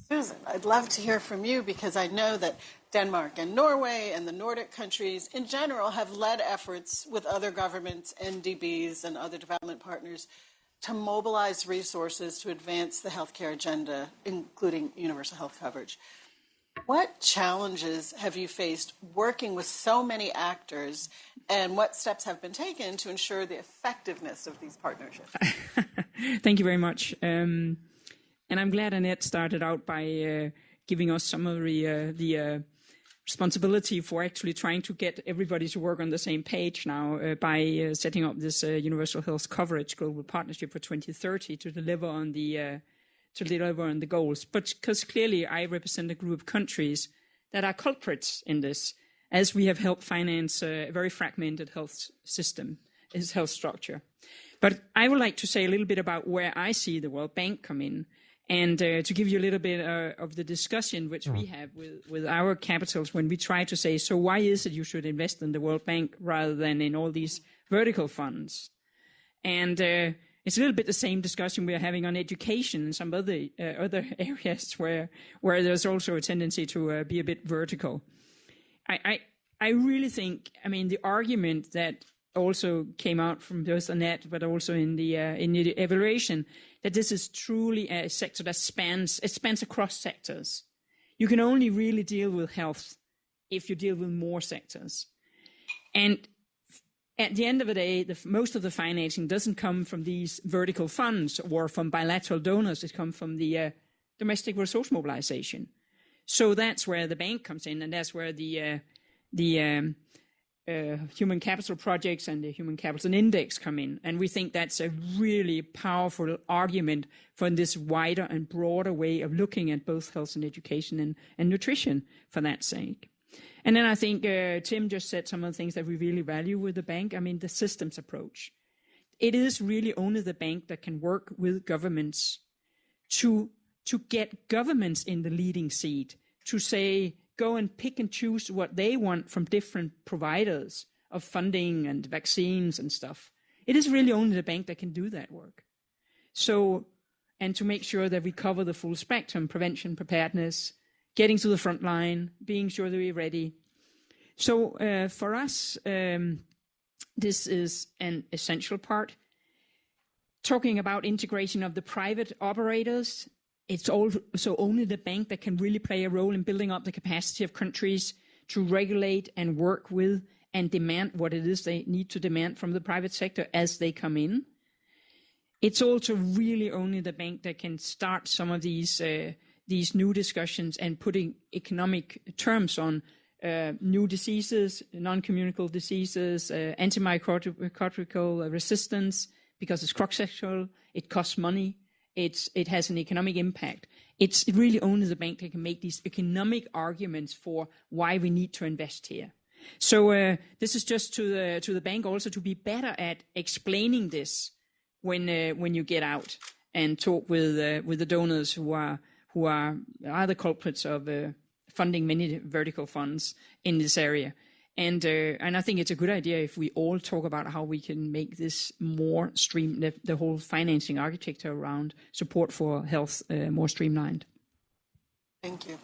Susan, I'd love to hear from you, because I know that Denmark and Norway and the Nordic countries in general have led efforts with other governments, NDBs, and other development partners to mobilize resources to advance the healthcare agenda, including universal health coverage. What challenges have you faced working with so many actors, and what steps have been taken to ensure the effectiveness of these partnerships? Thank you very much. And I'm glad Annette started out by giving us some of the responsibility for actually trying to get everybody to work on the same page now by setting up this Universal Health Coverage Global Partnership for 2030 to deliver on the goals. But because clearly I represent a group of countries that are culprits in this, as we have helped finance a very fragmented health system, health structure. But I would like to say a little bit about where I see the World Bank come in, and to give you a little bit of the discussion which we have with our capitals when we try to say, so why is it you should invest in the World Bank rather than in all these vertical funds? And it's a little bit the same discussion we're having on education and some other areas where there's also a tendency to be a bit vertical. I really think, the argument that also came out from both Annette, but also in the evaluation, that this is truly a sector that spans across sectors. You can only really deal with health if you deal with more sectors. And at the end of the day, most of the financing doesn't come from these vertical funds or from bilateral donors. It comes from the domestic resource mobilization. So that's where the bank comes in, and that's where the human capital projects and the human capital index come in. And we think that's a really powerful argument for this wider and broader way of looking at both health and education and nutrition for that sake. And then I think Tim just said some of the things that we really value with the bank. The systems approach. It is really only the bank that can work with governments to get governments in the leading seat, to say, go and pick and choose what they want from different providers of funding and vaccines and stuff. It is really only the bank that can do that work. So, and to make sure that we cover the full spectrum, prevention, preparedness, getting to the front line, being sure that we're ready. So for us, this is an essential part. Talking about integration of the private operators, it's also only the bank that can really play a role in building up the capacity of countries to regulate and work with and demand what it is they need to demand from the private sector as they come in. It's also really only the bank that can start some of these new discussions and putting economic terms on new diseases, non-communicable diseases, antimicrobial resistance, because it's cross-sectoral, it costs money. It has an economic impact. It's really only the bank that can make these economic arguments for why we need to invest here. So this is just to the bank also to be better at explaining this when you get out and talk with the donors who are the culprits of funding many vertical funds in this area. And I think it's a good idea if we all talk about how we can make this more the whole financing architecture around support for health more streamlined. Thank you.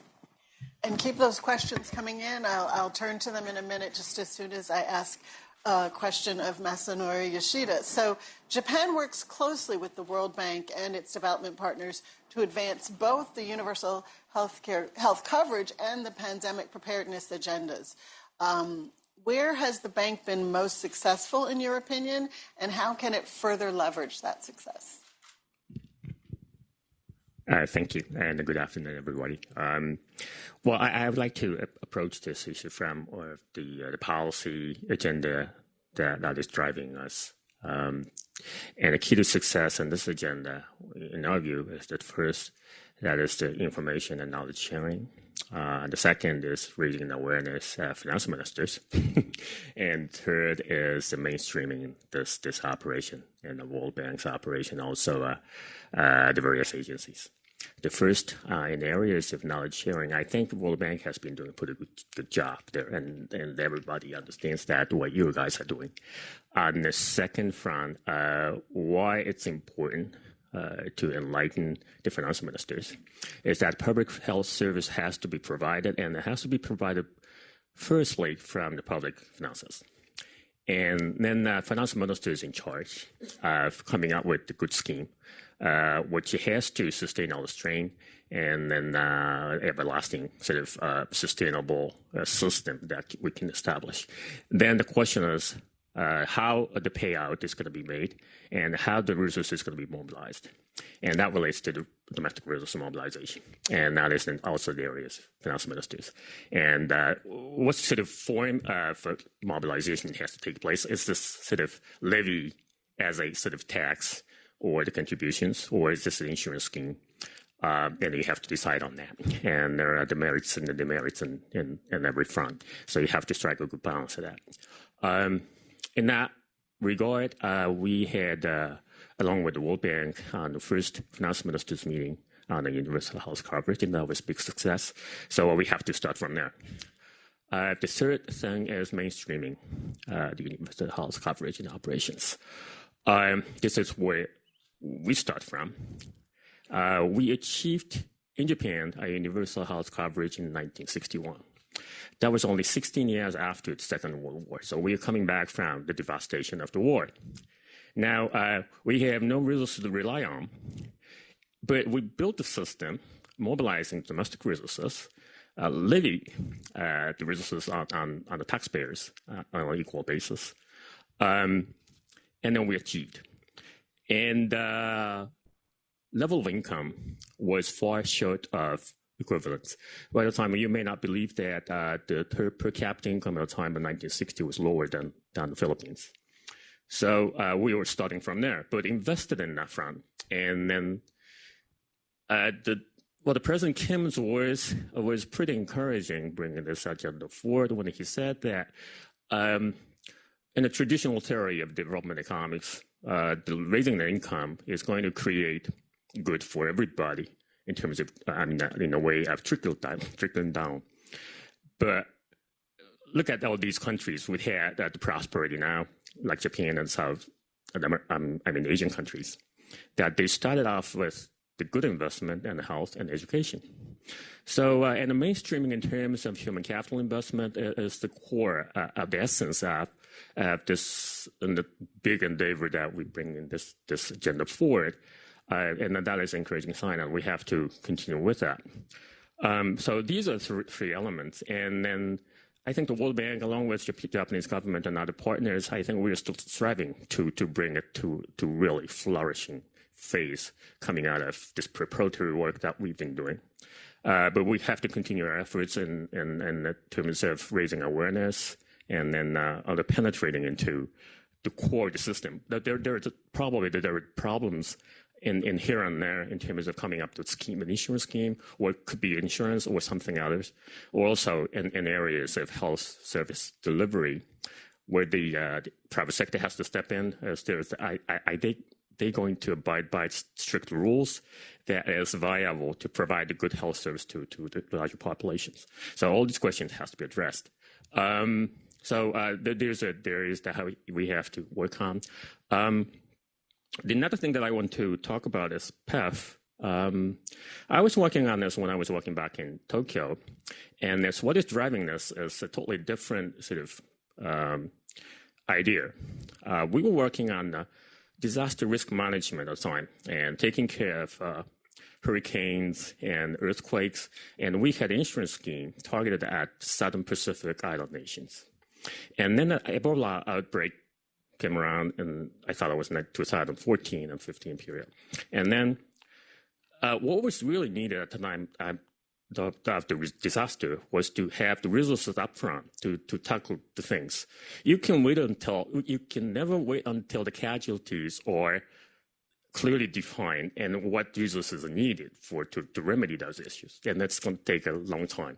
And keep those questions coming in. I'll turn to them in a minute, just as soon as I ask a question of Masanori Yoshida. So Japan works closely with the World Bank and its development partners to advance both the universal health coverage and the pandemic preparedness agendas. Where has the bank been most successful, in your opinion, and how can it further leverage that success? Thank you, and good afternoon, everybody. Well, I would like to approach this issue from the policy agenda that is driving us. And the key to success in this agenda, in our view, is that first, that is the information and knowledge sharing. The second is raising awareness of finance ministers. And third is mainstreaming this operation and the World Bank's operation, also the various agencies. The first, in areas of knowledge sharing, I think the World Bank has been doing a pretty good job there, and everybody understands that, what you guys are doing. On the second front, why it's important to enlighten the finance ministers is that public health service has to be provided, and it has to be provided firstly from the public finances. And then finance minister is in charge of coming up with the good scheme, which has to sustain all the strain, and then everlasting sort of sustainable system that we can establish. Then the question is how the payout is going to be made and how the resources is going to be mobilized. And that relates to the domestic resource mobilization. And that is also the areas of finance ministers. And what sort of form of mobilization has to take place? Is this sort of levy as a sort of tax or the contributions, or is this an insurance scheme? And you have to decide on that. And there are the merits and the demerits in every front. So you have to strike a good balance of that. In that regard, we had, along with the World Bank, on the first finance ministers meeting on the universal health coverage, and that was a big success. So we have to start from there. The third thing is mainstreaming the universal health coverage in operations. This is where we start from. We achieved in Japan a universal health coverage in 1961. That was only 16 years after the Second World War. So we are coming back from the devastation of the war. Now, we have no resources to rely on, but we built the system, mobilizing domestic resources, levy the resources on the taxpayers on an equal basis, and then we achieved. And level of income was far short of equivalence. By the time, you may not believe that the per capita income at the time in 1960 was lower than the Philippines. So we were starting from there, but invested in that front. And then the President Kim's words was pretty encouraging, bringing this agenda forward when he said that in the traditional theory of development economics, raising the income is going to create good for everybody in terms of, in a way of trickling down. But look at all these countries we had the prosperity now, like Japan and Asian countries, that they started off with the good investment in health and education. So, and the mainstreaming in terms of human capital investment is the core of the essence of this and the big endeavor that we bring in this agenda forward. And that is an encouraging sign, and we have to continue with that. So these are three elements. And then I think the World Bank, along with the Japanese government and other partners, I think we are still striving to bring it to really flourishing phase coming out of this preparatory work that we've been doing. But we have to continue our efforts in terms of raising awareness and then penetrating into the core of the system. There are problems in here and there in terms of coming up with an insurance scheme, or it could be insurance or something else, or also in areas of health service delivery, where the private sector has to step in. As they're going to abide by strict rules that is viable to provide a good health service to the larger populations. So all these questions has to be addressed. So there is how we have to work on. The another thing that I want to talk about is PEF. I was working on this when I was working back in Tokyo, and what is driving this is a totally different sort of idea. We were working on disaster risk management at the time and taking care of hurricanes and earthquakes, and we had an insurance scheme targeted at Southern Pacific island nations. And then the Ebola outbreak came around, and I thought it was in 2014 and 15 period. And then what was really needed at the time of the disaster was to have the resources up front to tackle the things. You can never wait until the casualties are clearly defined and what resources are needed to remedy those issues. And that's going to take a long time.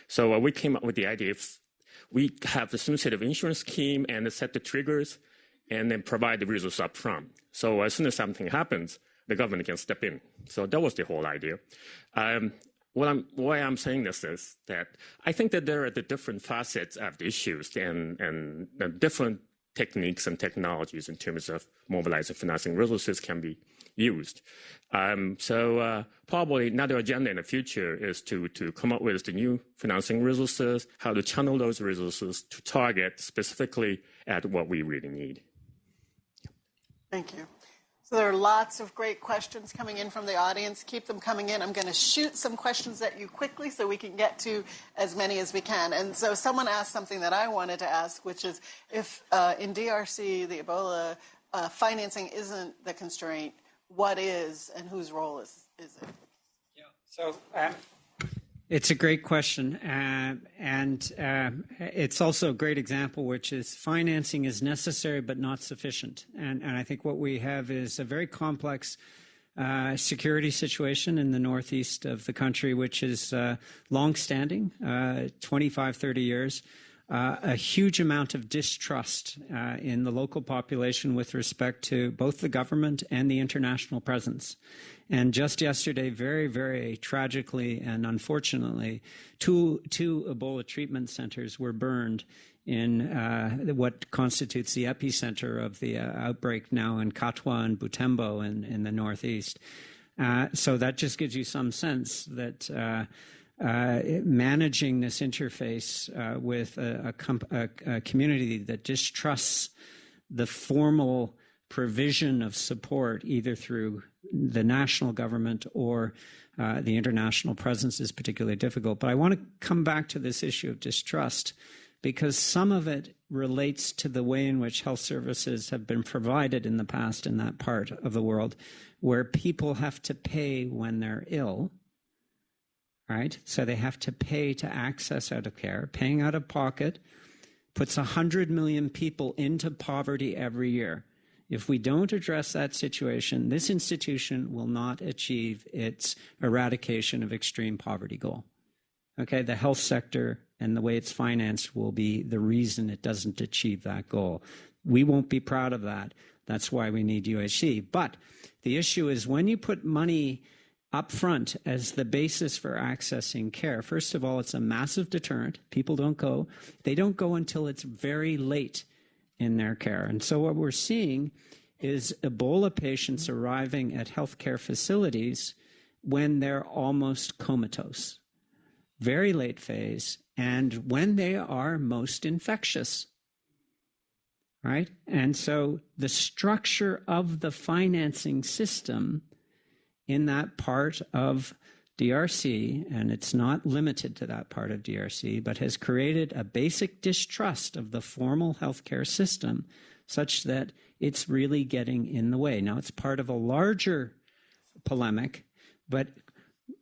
So we came up with the idea if we have the same set of insurance scheme and set the triggers and then provide the resources up front. So as soon as something happens, the government can step in. So that was the whole idea. Why I'm saying this is that I think that there are the different facets of the issues and different techniques and technologies in terms of mobilizing financing resources can be used. So probably another agenda in the future is to come up with the new financing resources, how to channel those resources to target specifically at what we really need. Thank you. So there are lots of great questions coming in from the audience. Keep them coming in. I'm going to shoot some questions at you quickly so we can get to as many as we can. And so someone asked something that I wanted to ask, which is if in DRC the Ebola financing isn't the constraint, what is and whose role is it? Yeah. So it's a great question, and it's also a great example, which is financing is necessary but not sufficient. And I think what we have is a very complex security situation in the northeast of the country, which is longstanding, 25, 30 years. A huge amount of distrust in the local population with respect to both the government and the international presence. And just yesterday, very, very tragically and unfortunately, two Ebola treatment centers were burned in what constitutes the epicenter of the outbreak now in Katwa and Butembo in the northeast. So that just gives you some sense that managing this interface with a community that distrusts the formal provision of support, either through the national government or the international presence, is particularly difficult. But I want to come back to this issue of distrust, because some of it relates to the way in which health services have been provided in the past in that part of the world, where people have to pay when they're ill. Right? So they have to pay to access out of care. Paying out of pocket puts 100 million people into poverty every year. If we don't address that situation, this institution will not achieve its eradication of extreme poverty goal. Okay, the health sector and the way it's financed will be the reason it doesn't achieve that goal. We won't be proud of that. That's why we need UHC. But the issue is when you put money up front as the basis for accessing care, first of all, it's a massive deterrent. People don't go. They don't go until it's very late in their care. And so what we're seeing is Ebola patients arriving at healthcare facilities when they're almost comatose, very late phase, and when they are most infectious. Right? And so the structure of the financing system in that part of DRC, and it's not limited to that part of DRC, but has created a basic distrust of the formal healthcare system such that it's really getting in the way. Now, it's part of a larger polemic, but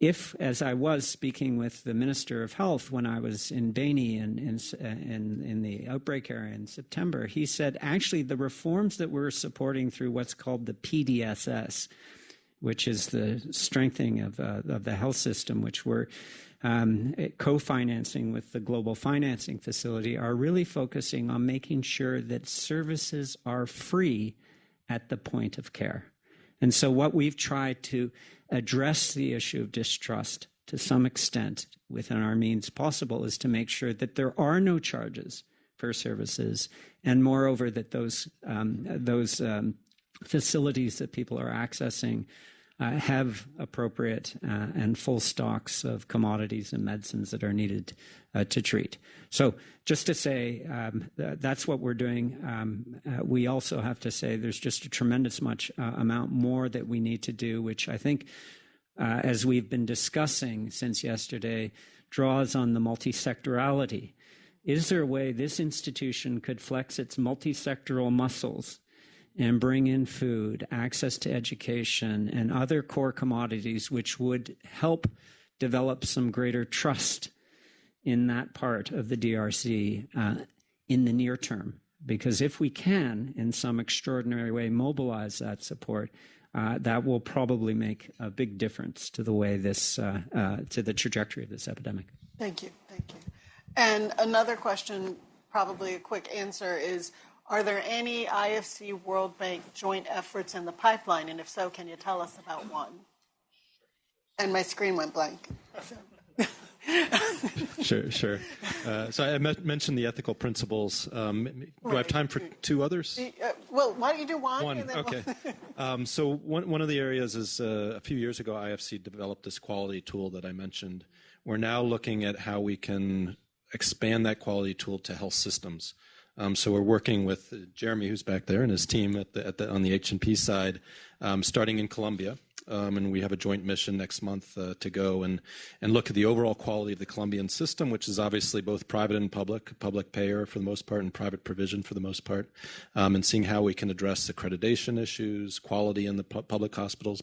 if, as I was speaking with the Minister of Health when I was in Beni in the outbreak area in September, he said, actually, the reforms that we're supporting through what's called the PDSS, which is the strengthening of the health system, which we're co-financing with the Global Financing Facility, are really focusing on making sure that services are free at the point of care. And so what we've tried to address the issue of distrust to some extent within our means possible is to make sure that there are no charges for services, and moreover that those facilities that people are accessing have appropriate and full stocks of commodities and medicines that are needed to treat. So just to say, that's what we're doing. We also have to say there's just a tremendous amount more that we need to do, which I think, as we've been discussing since yesterday, draws on the multisectorality. Is there a way this institution could flex its multisectoral muscles and bring in food, access to education, and other core commodities which would help develop some greater trust in that part of the DRC in the near term? Because if we can, in some extraordinary way, mobilize that support, that will probably make a big difference to the way this, to the trajectory of this epidemic. Thank you. And another question, probably a quick answer, is are there any IFC World Bank joint efforts in the pipeline? And if so, can you tell us about one? And my screen went blank. Sure. So I mentioned the ethical principles. Do I have time for two others? Well, why don't you do one? One, and then okay. So one of the areas is a few years ago, IFC developed this quality tool that I mentioned. We're now looking at how we can expand that quality tool to health systems. So we're working with Jeremy, who's back there, and his team on the H&P side, starting in Colombia. And we have a joint mission next month to go and look at the overall quality of the Colombian system, which is obviously both private and public payer for the most part and private provision for the most part, and seeing how we can address accreditation issues, quality in the public hospitals,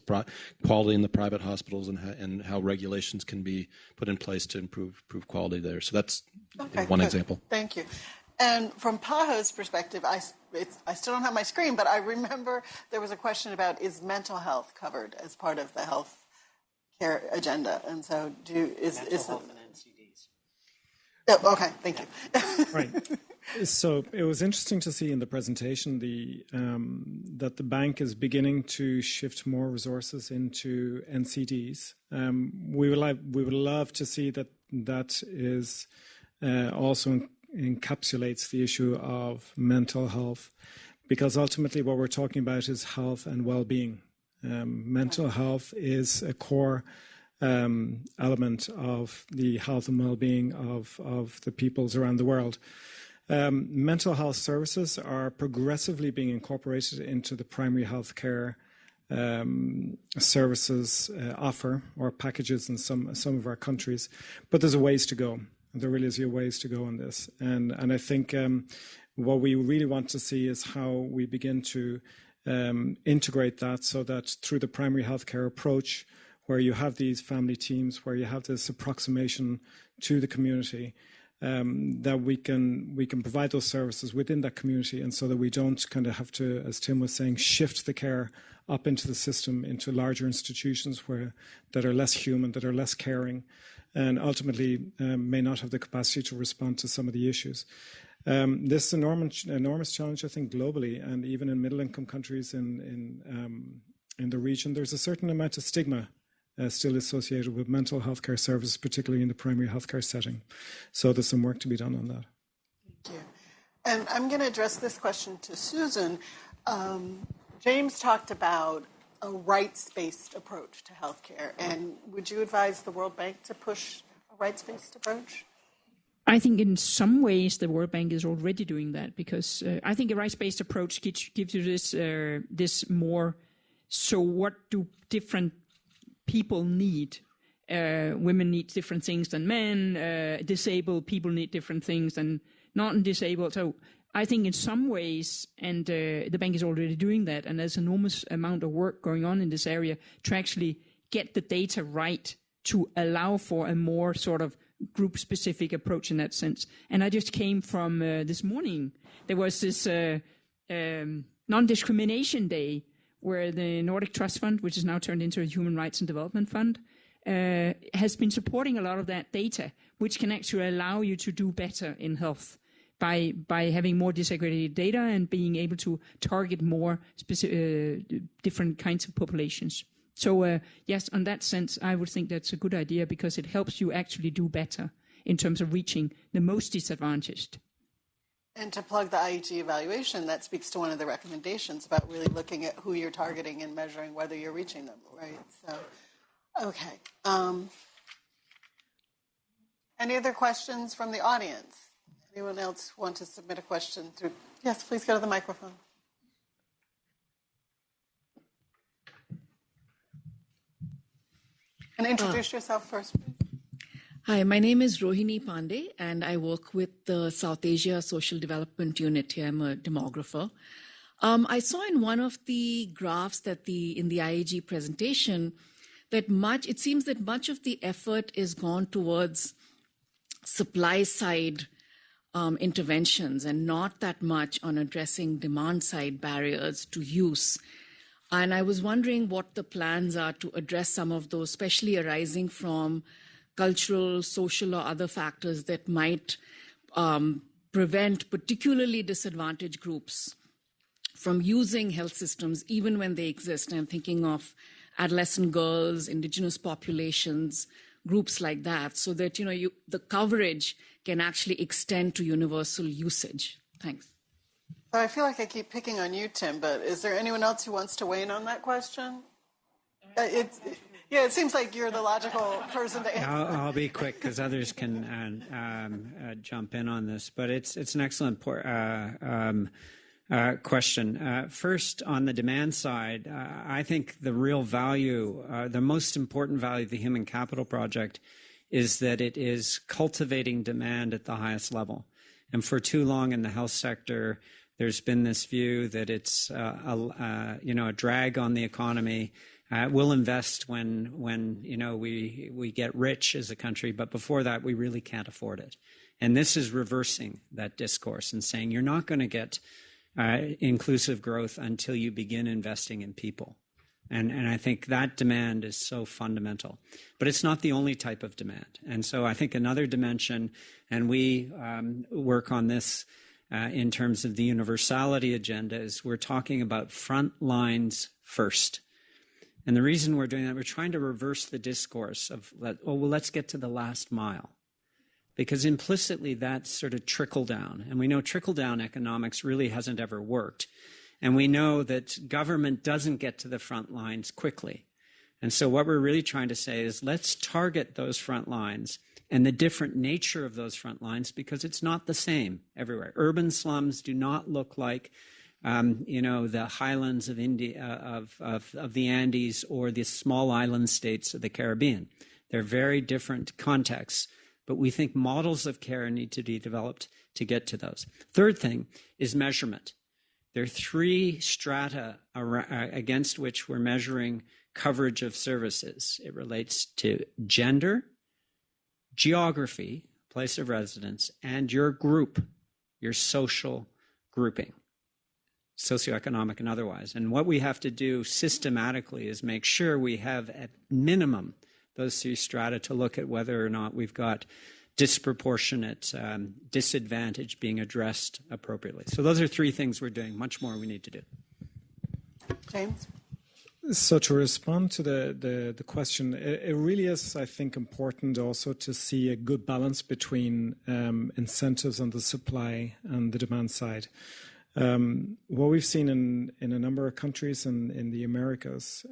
quality in the private hospitals, and how regulations can be put in place to improve quality there. So that's one example. Thank you. And from PAHO's perspective, I still don't have my screen, but I remember there was a question about, is mental health covered as part of the health care agenda? And so is health and NCDs. Oh, okay, thank you. Right. So it was interesting to see in the presentation that the bank is beginning to shift more resources into NCDs. We would love to see that is also encapsulates the issue of mental health, because ultimately what we're talking about is health and well-being. Mental health is a core element of the health and well-being of the peoples around the world. Mental health services are progressively being incorporated into the primary health care services offer or packages in some of our countries, but there's a ways to go. There really is a ways to go on this. And I think what we really want to see is how we begin to integrate that, so that through the primary healthcare approach, where you have these family teams, where you have this approximation to the community, that we can provide those services within that community, and so that we don't kind of have to, as Tim was saying, shift the care up into the system, into larger institutions that are less human, that are less caring, and ultimately may not have the capacity to respond to some of the issues. This is an enormous challenge, I think, globally, and even in middle-income countries in the region, there's a certain amount of stigma still associated with mental health care services, particularly in the primary healthcare setting. So there's some work to be done on that. Thank you. And I'm going to address this question to Susan. James talked about a rights-based approach to healthcare, and would you advise the World Bank to push a rights-based approach? I think in some ways the World Bank is already doing that, because I think a rights-based approach gives you this more. So what do different people need? Women need different things than men. Disabled people need different things than non-disabled. So I think in some ways, and the bank is already doing that, and there's an enormous amount of work going on in this area to actually get the data right to allow for a more sort of group-specific approach in that sense. And I just came from this morning. There was this non-discrimination day where the Nordic Trust Fund, which is now turned into a Human Rights and Development Fund, has been supporting a lot of that data, which can actually allow you to do better in health by having more disaggregated data and being able to target more different kinds of populations. So yes, on that sense, I would think that's a good idea, because it helps you actually do better in terms of reaching the most disadvantaged. And to plug the IEG evaluation, that speaks to one of the recommendations about really looking at who you're targeting and measuring whether you're reaching them, right? So, okay. Any other questions from the audience? Anyone else want to submit a question through? Yes, please go to the microphone. And introduce yourself first, please. Hi, my name is Rohini Pandey, and I work with the South Asia Social Development Unit here. I'm a demographer. I saw in one of the graphs that in the IEG presentation that it seems that much of the effort is gone towards supply side interventions and not that much on addressing demand side barriers to use. And I was wondering what the plans are to address some of those, especially arising from cultural, social, or other factors that might prevent particularly disadvantaged groups from using health systems even when they exist. I'm thinking of adolescent girls, indigenous populations, groups like that, so that the coverage can actually extend to universal usage. Thanks. So I feel like I keep picking on you, Tim, but is there anyone else who wants to weigh in on that question? It seems like you're the logical person to answer. I'll be quick because others can jump in on this, but it's an excellent question. First, on the demand side, I think the real value, the most important value of the Human Capital Project is that it is cultivating demand at the highest level. And for too long in the health sector, there's been this view that it's a drag on the economy. We'll invest when we get rich as a country, but before that, we really can't afford it. And this is reversing that discourse and saying you're not going to get inclusive growth until you begin investing in people. And I think that demand is so fundamental. But it's not the only type of demand. And so I think another dimension, and we work on this in terms of the universality agenda, is we're talking about front lines first. And the reason we're doing that, we're trying to reverse the discourse of, let's get to the last mile. Because implicitly that's sort of trickle down. And we know trickle down economics really hasn't ever worked. And we know that government doesn't get to the front lines quickly. And so what we're really trying to say is let's target those front lines and the different nature of those front lines, because it's not the same everywhere. Urban slums do not look like the highlands of India, of the Andes, or the small island states of the Caribbean. They're very different contexts. But we think models of care need to be developed to get to those. Third thing is measurement. There are three strata against which we're measuring coverage of services. It relates to gender, geography, place of residence, and your group, your social grouping, socioeconomic and otherwise. And what we have to do systematically is make sure we have at minimum those three strata to look at whether or not we've got disproportionate disadvantage being addressed appropriately. So those are three things we're doing. Much more we need to do. James? So to respond to the question, it really is, I think, important also to see a good balance between incentives on the supply and the demand side. What we've seen in a number of countries in the Americas,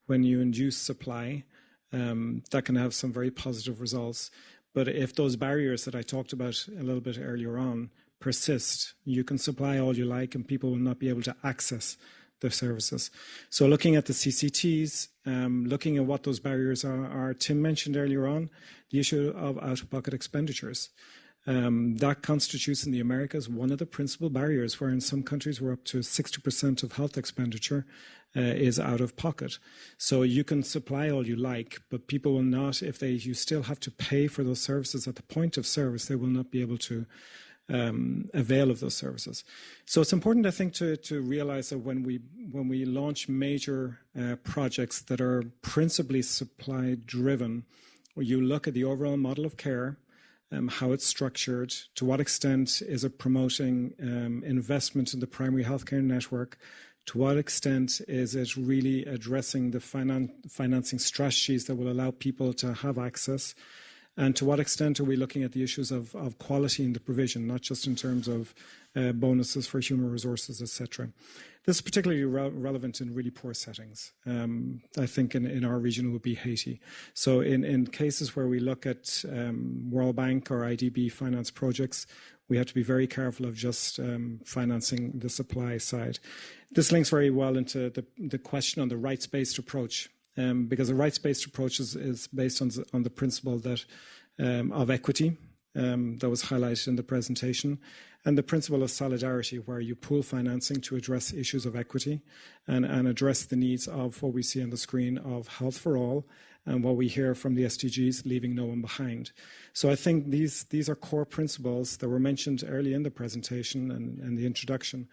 when you induce supply, that can have some very positive results. But if those barriers that I talked about a little bit earlier on persist, you can supply all you like and people will not be able to access their services. So looking at the CCTs, looking at what those barriers are, Tim mentioned earlier on the issue of out-of-pocket expenditures. That constitutes in the Americas one of the principal barriers, where in some countries we're up to 60% of health expenditure is out of pocket. So you can supply all you like, but people will not, you still have to pay for those services at the point of service, they will not be able to avail of those services. So it's important, I think, to realize that when we launch major projects that are principally supply driven, you look at the overall model of care, how it's structured, to what extent is it promoting investment in the primary healthcare network, to what extent is it really addressing the financing strategies that will allow people to have access, and to what extent are we looking at the issues of quality in the provision, not just in terms of bonuses for human resources, etc. This is particularly relevant in really poor settings. I think in our region it would be Haiti. So in cases where we look at World Bank or IDB finance projects, we have to be very careful of just financing the supply side. This links very well into the question on the rights-based approach, because a rights-based approach is based on the principle that of equity that was highlighted in the presentation, and the principle of solidarity, where you pool financing to address issues of equity and address the needs of what we see on the screen of health for all, and what we hear from the SDGs, leaving no one behind. So I think these are core principles that were mentioned early in the presentation and the introduction,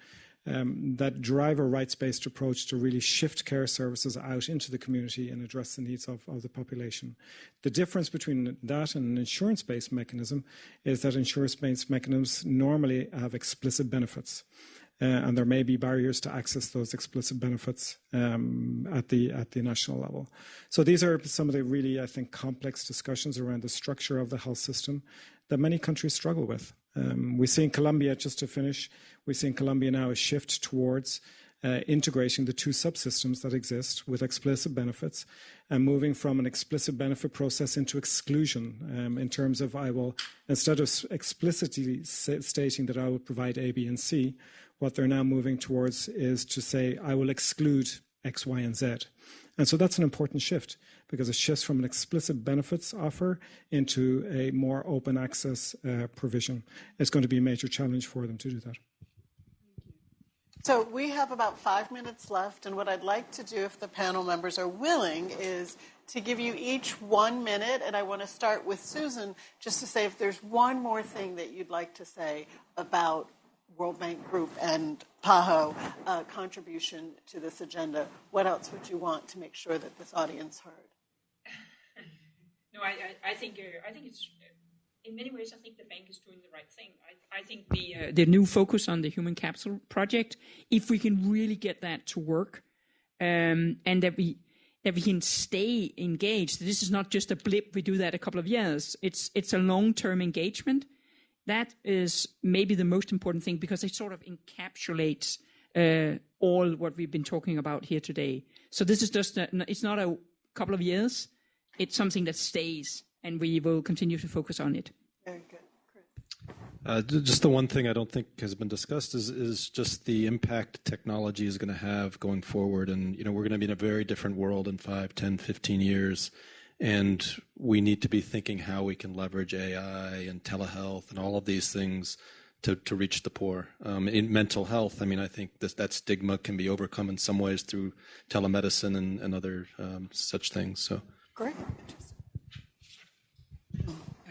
that drive a rights-based approach to really shift care services out into the community and address the needs of the population. The difference between that and an insurance-based mechanism is that insurance-based mechanisms normally have explicit benefits. And there may be barriers to access those explicit benefits at the national level. So these are some of the really, I think, complex discussions around the structure of the health system that many countries struggle with. We see in Colombia, just to finish, we see in Colombia now a shift towards integrating the two subsystems that exist with explicit benefits and moving from an explicit benefit process into exclusion in terms of I will, instead of explicitly stating that I will provide A, B, and C, what they're now moving towards is to say, I will exclude X, Y, and Z. And so that's an important shift because it shifts from an explicit benefits offer into a more open access provision. It's going to be a major challenge for them to do that. So we have about 5 minutes left, and what I'd like to do, if the panel members are willing, is to give you each 1 minute, and I want to start with Susan, just to say if there's one more thing that you'd like to say about World Bank Group and PAHO contribution to this agenda, what else would you want to make sure that this audience heard? No, I think it's, in many ways, I think the bank is doing the right thing. I think the new focus on the Human Capital Project, if we can really get that to work, and that we can stay engaged. This is not just a blip. We do that a couple of years. It's a long-term engagement. That is maybe the most important thing because it sort of encapsulates all what we've been talking about here today. So this is just, it's not a couple of years. It's something that stays, and we will continue to focus on it. Very good. Chris? Just the one thing I don't think has been discussed is just the impact technology is going to have going forward. And, we're going to be in a very different world in 5, 10, 15 years. And we need to be thinking how we can leverage AI and telehealth and all of these things to reach the poor. In mental health, I think that stigma can be overcome in some ways through telemedicine and other such things. So great.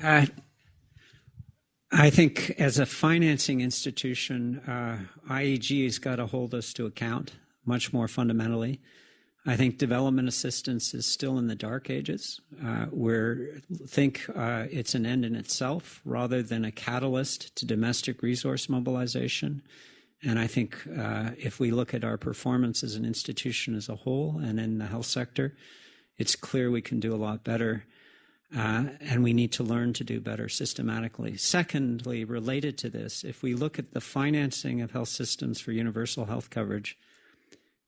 I think as a financing institution, IEG has got to hold us to account much more fundamentally. I think development assistance is still in the dark ages. It's an end in itself rather than a catalyst to domestic resource mobilization. And I think if we look at our performance as an institution as a whole and in the health sector, it's clear we can do a lot better. And we need to learn to do better systematically. Secondly, related to this, if we look at the financing of health systems for universal health coverage,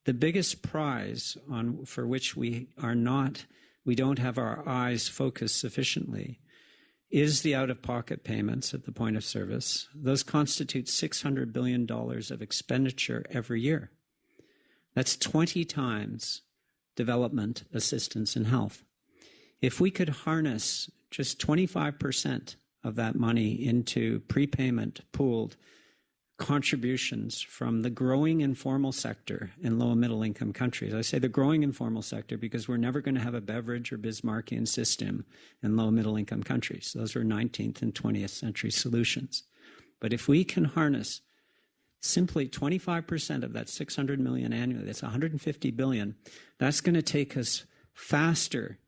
the biggest prize for which we don't have our eyes focused sufficiently is the out-of-pocket payments at the point of service. Those constitute $600 billion of expenditure every year. That's 20 times development assistance in health. If we could harness just 25% of that money into prepayment pooled contributions from the growing informal sector in low and middle income countries. I say the growing informal sector because we're never going to have a Beveridge or Bismarckian system in low and middle income countries. Those are 19th and 20th century solutions. But if we can harness simply 25% of that 600 million annually, that's 150 billion, that's going to take us faster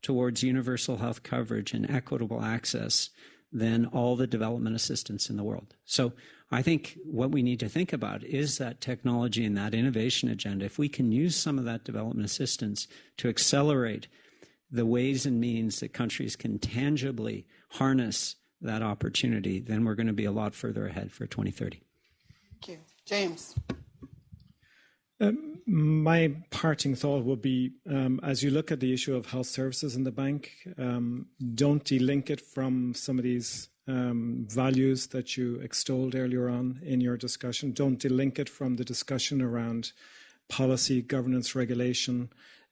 towards universal health coverage and equitable access than all the development assistance in the world. So I think what we need to think about is that technology and that innovation agenda. If we can use some of that development assistance to accelerate the ways and means that countries can tangibly harness that opportunity, then we're going to be a lot further ahead for 2030. Thank you. James? My parting thought would be, as you look at the issue of health services in the bank, don't delink it from some of these values that you extolled earlier on in your discussion. Don't delink it from the discussion around policy, governance, regulation,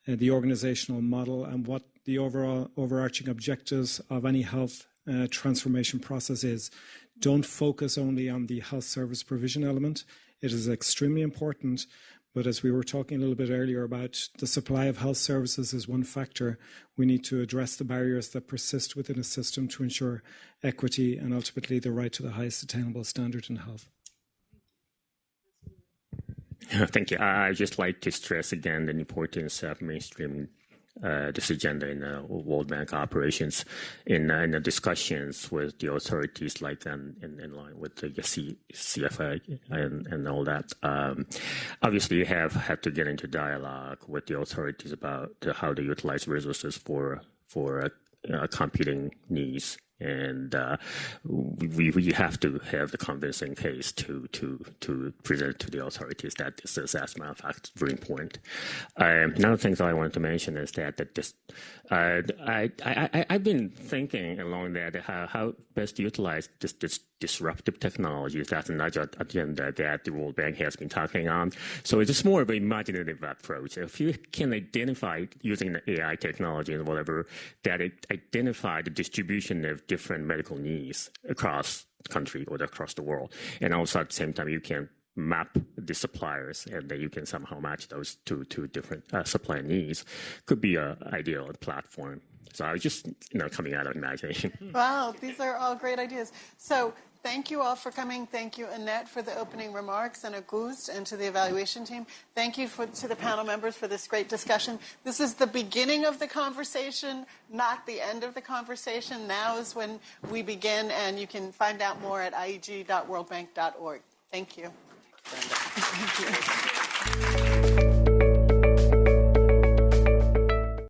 the organizational model, and what the overarching objectives of any health transformation process is. Don't focus only on the health service provision element. It is extremely important. But as we were talking a little bit earlier about the supply of health services is one factor, we need to address the barriers that persist within a system to ensure equity and ultimately the right to the highest attainable standard in health. Thank you. I'd just like to stress again the importance of mainstreaming this agenda in World Bank operations in the discussions with the authorities, like in line with the CFA and all that. Obviously, you have to get into dialogue with the authorities about how to utilize resources for computing needs. And we have to have the convincing case to present to the authorities that this is, as a matter of fact, very important. Another thing that I wanted to mention is that this, I've been thinking along that how best to utilize this disruptive technologies. That's another agenda that the World Bank has been talking on. So it's just more of an imaginative approach. If you can identify using the AI technology and whatever, that it identify the distribution of different medical needs across the country or across the world, and also at the same time you can map the suppliers and that you can somehow match those two different supply needs, could be an ideal platform. So I was just coming out of imagination. Wow, these are all great ideas. So thank you all for coming. Thank you, Annette, for the opening remarks, and Auguste, and to the evaluation team. Thank you to the panel members for this great discussion. This is the beginning of the conversation, not the end of the conversation. Now is when we begin, and you can find out more at ieg.worldbank.org. Thank you. Thank you.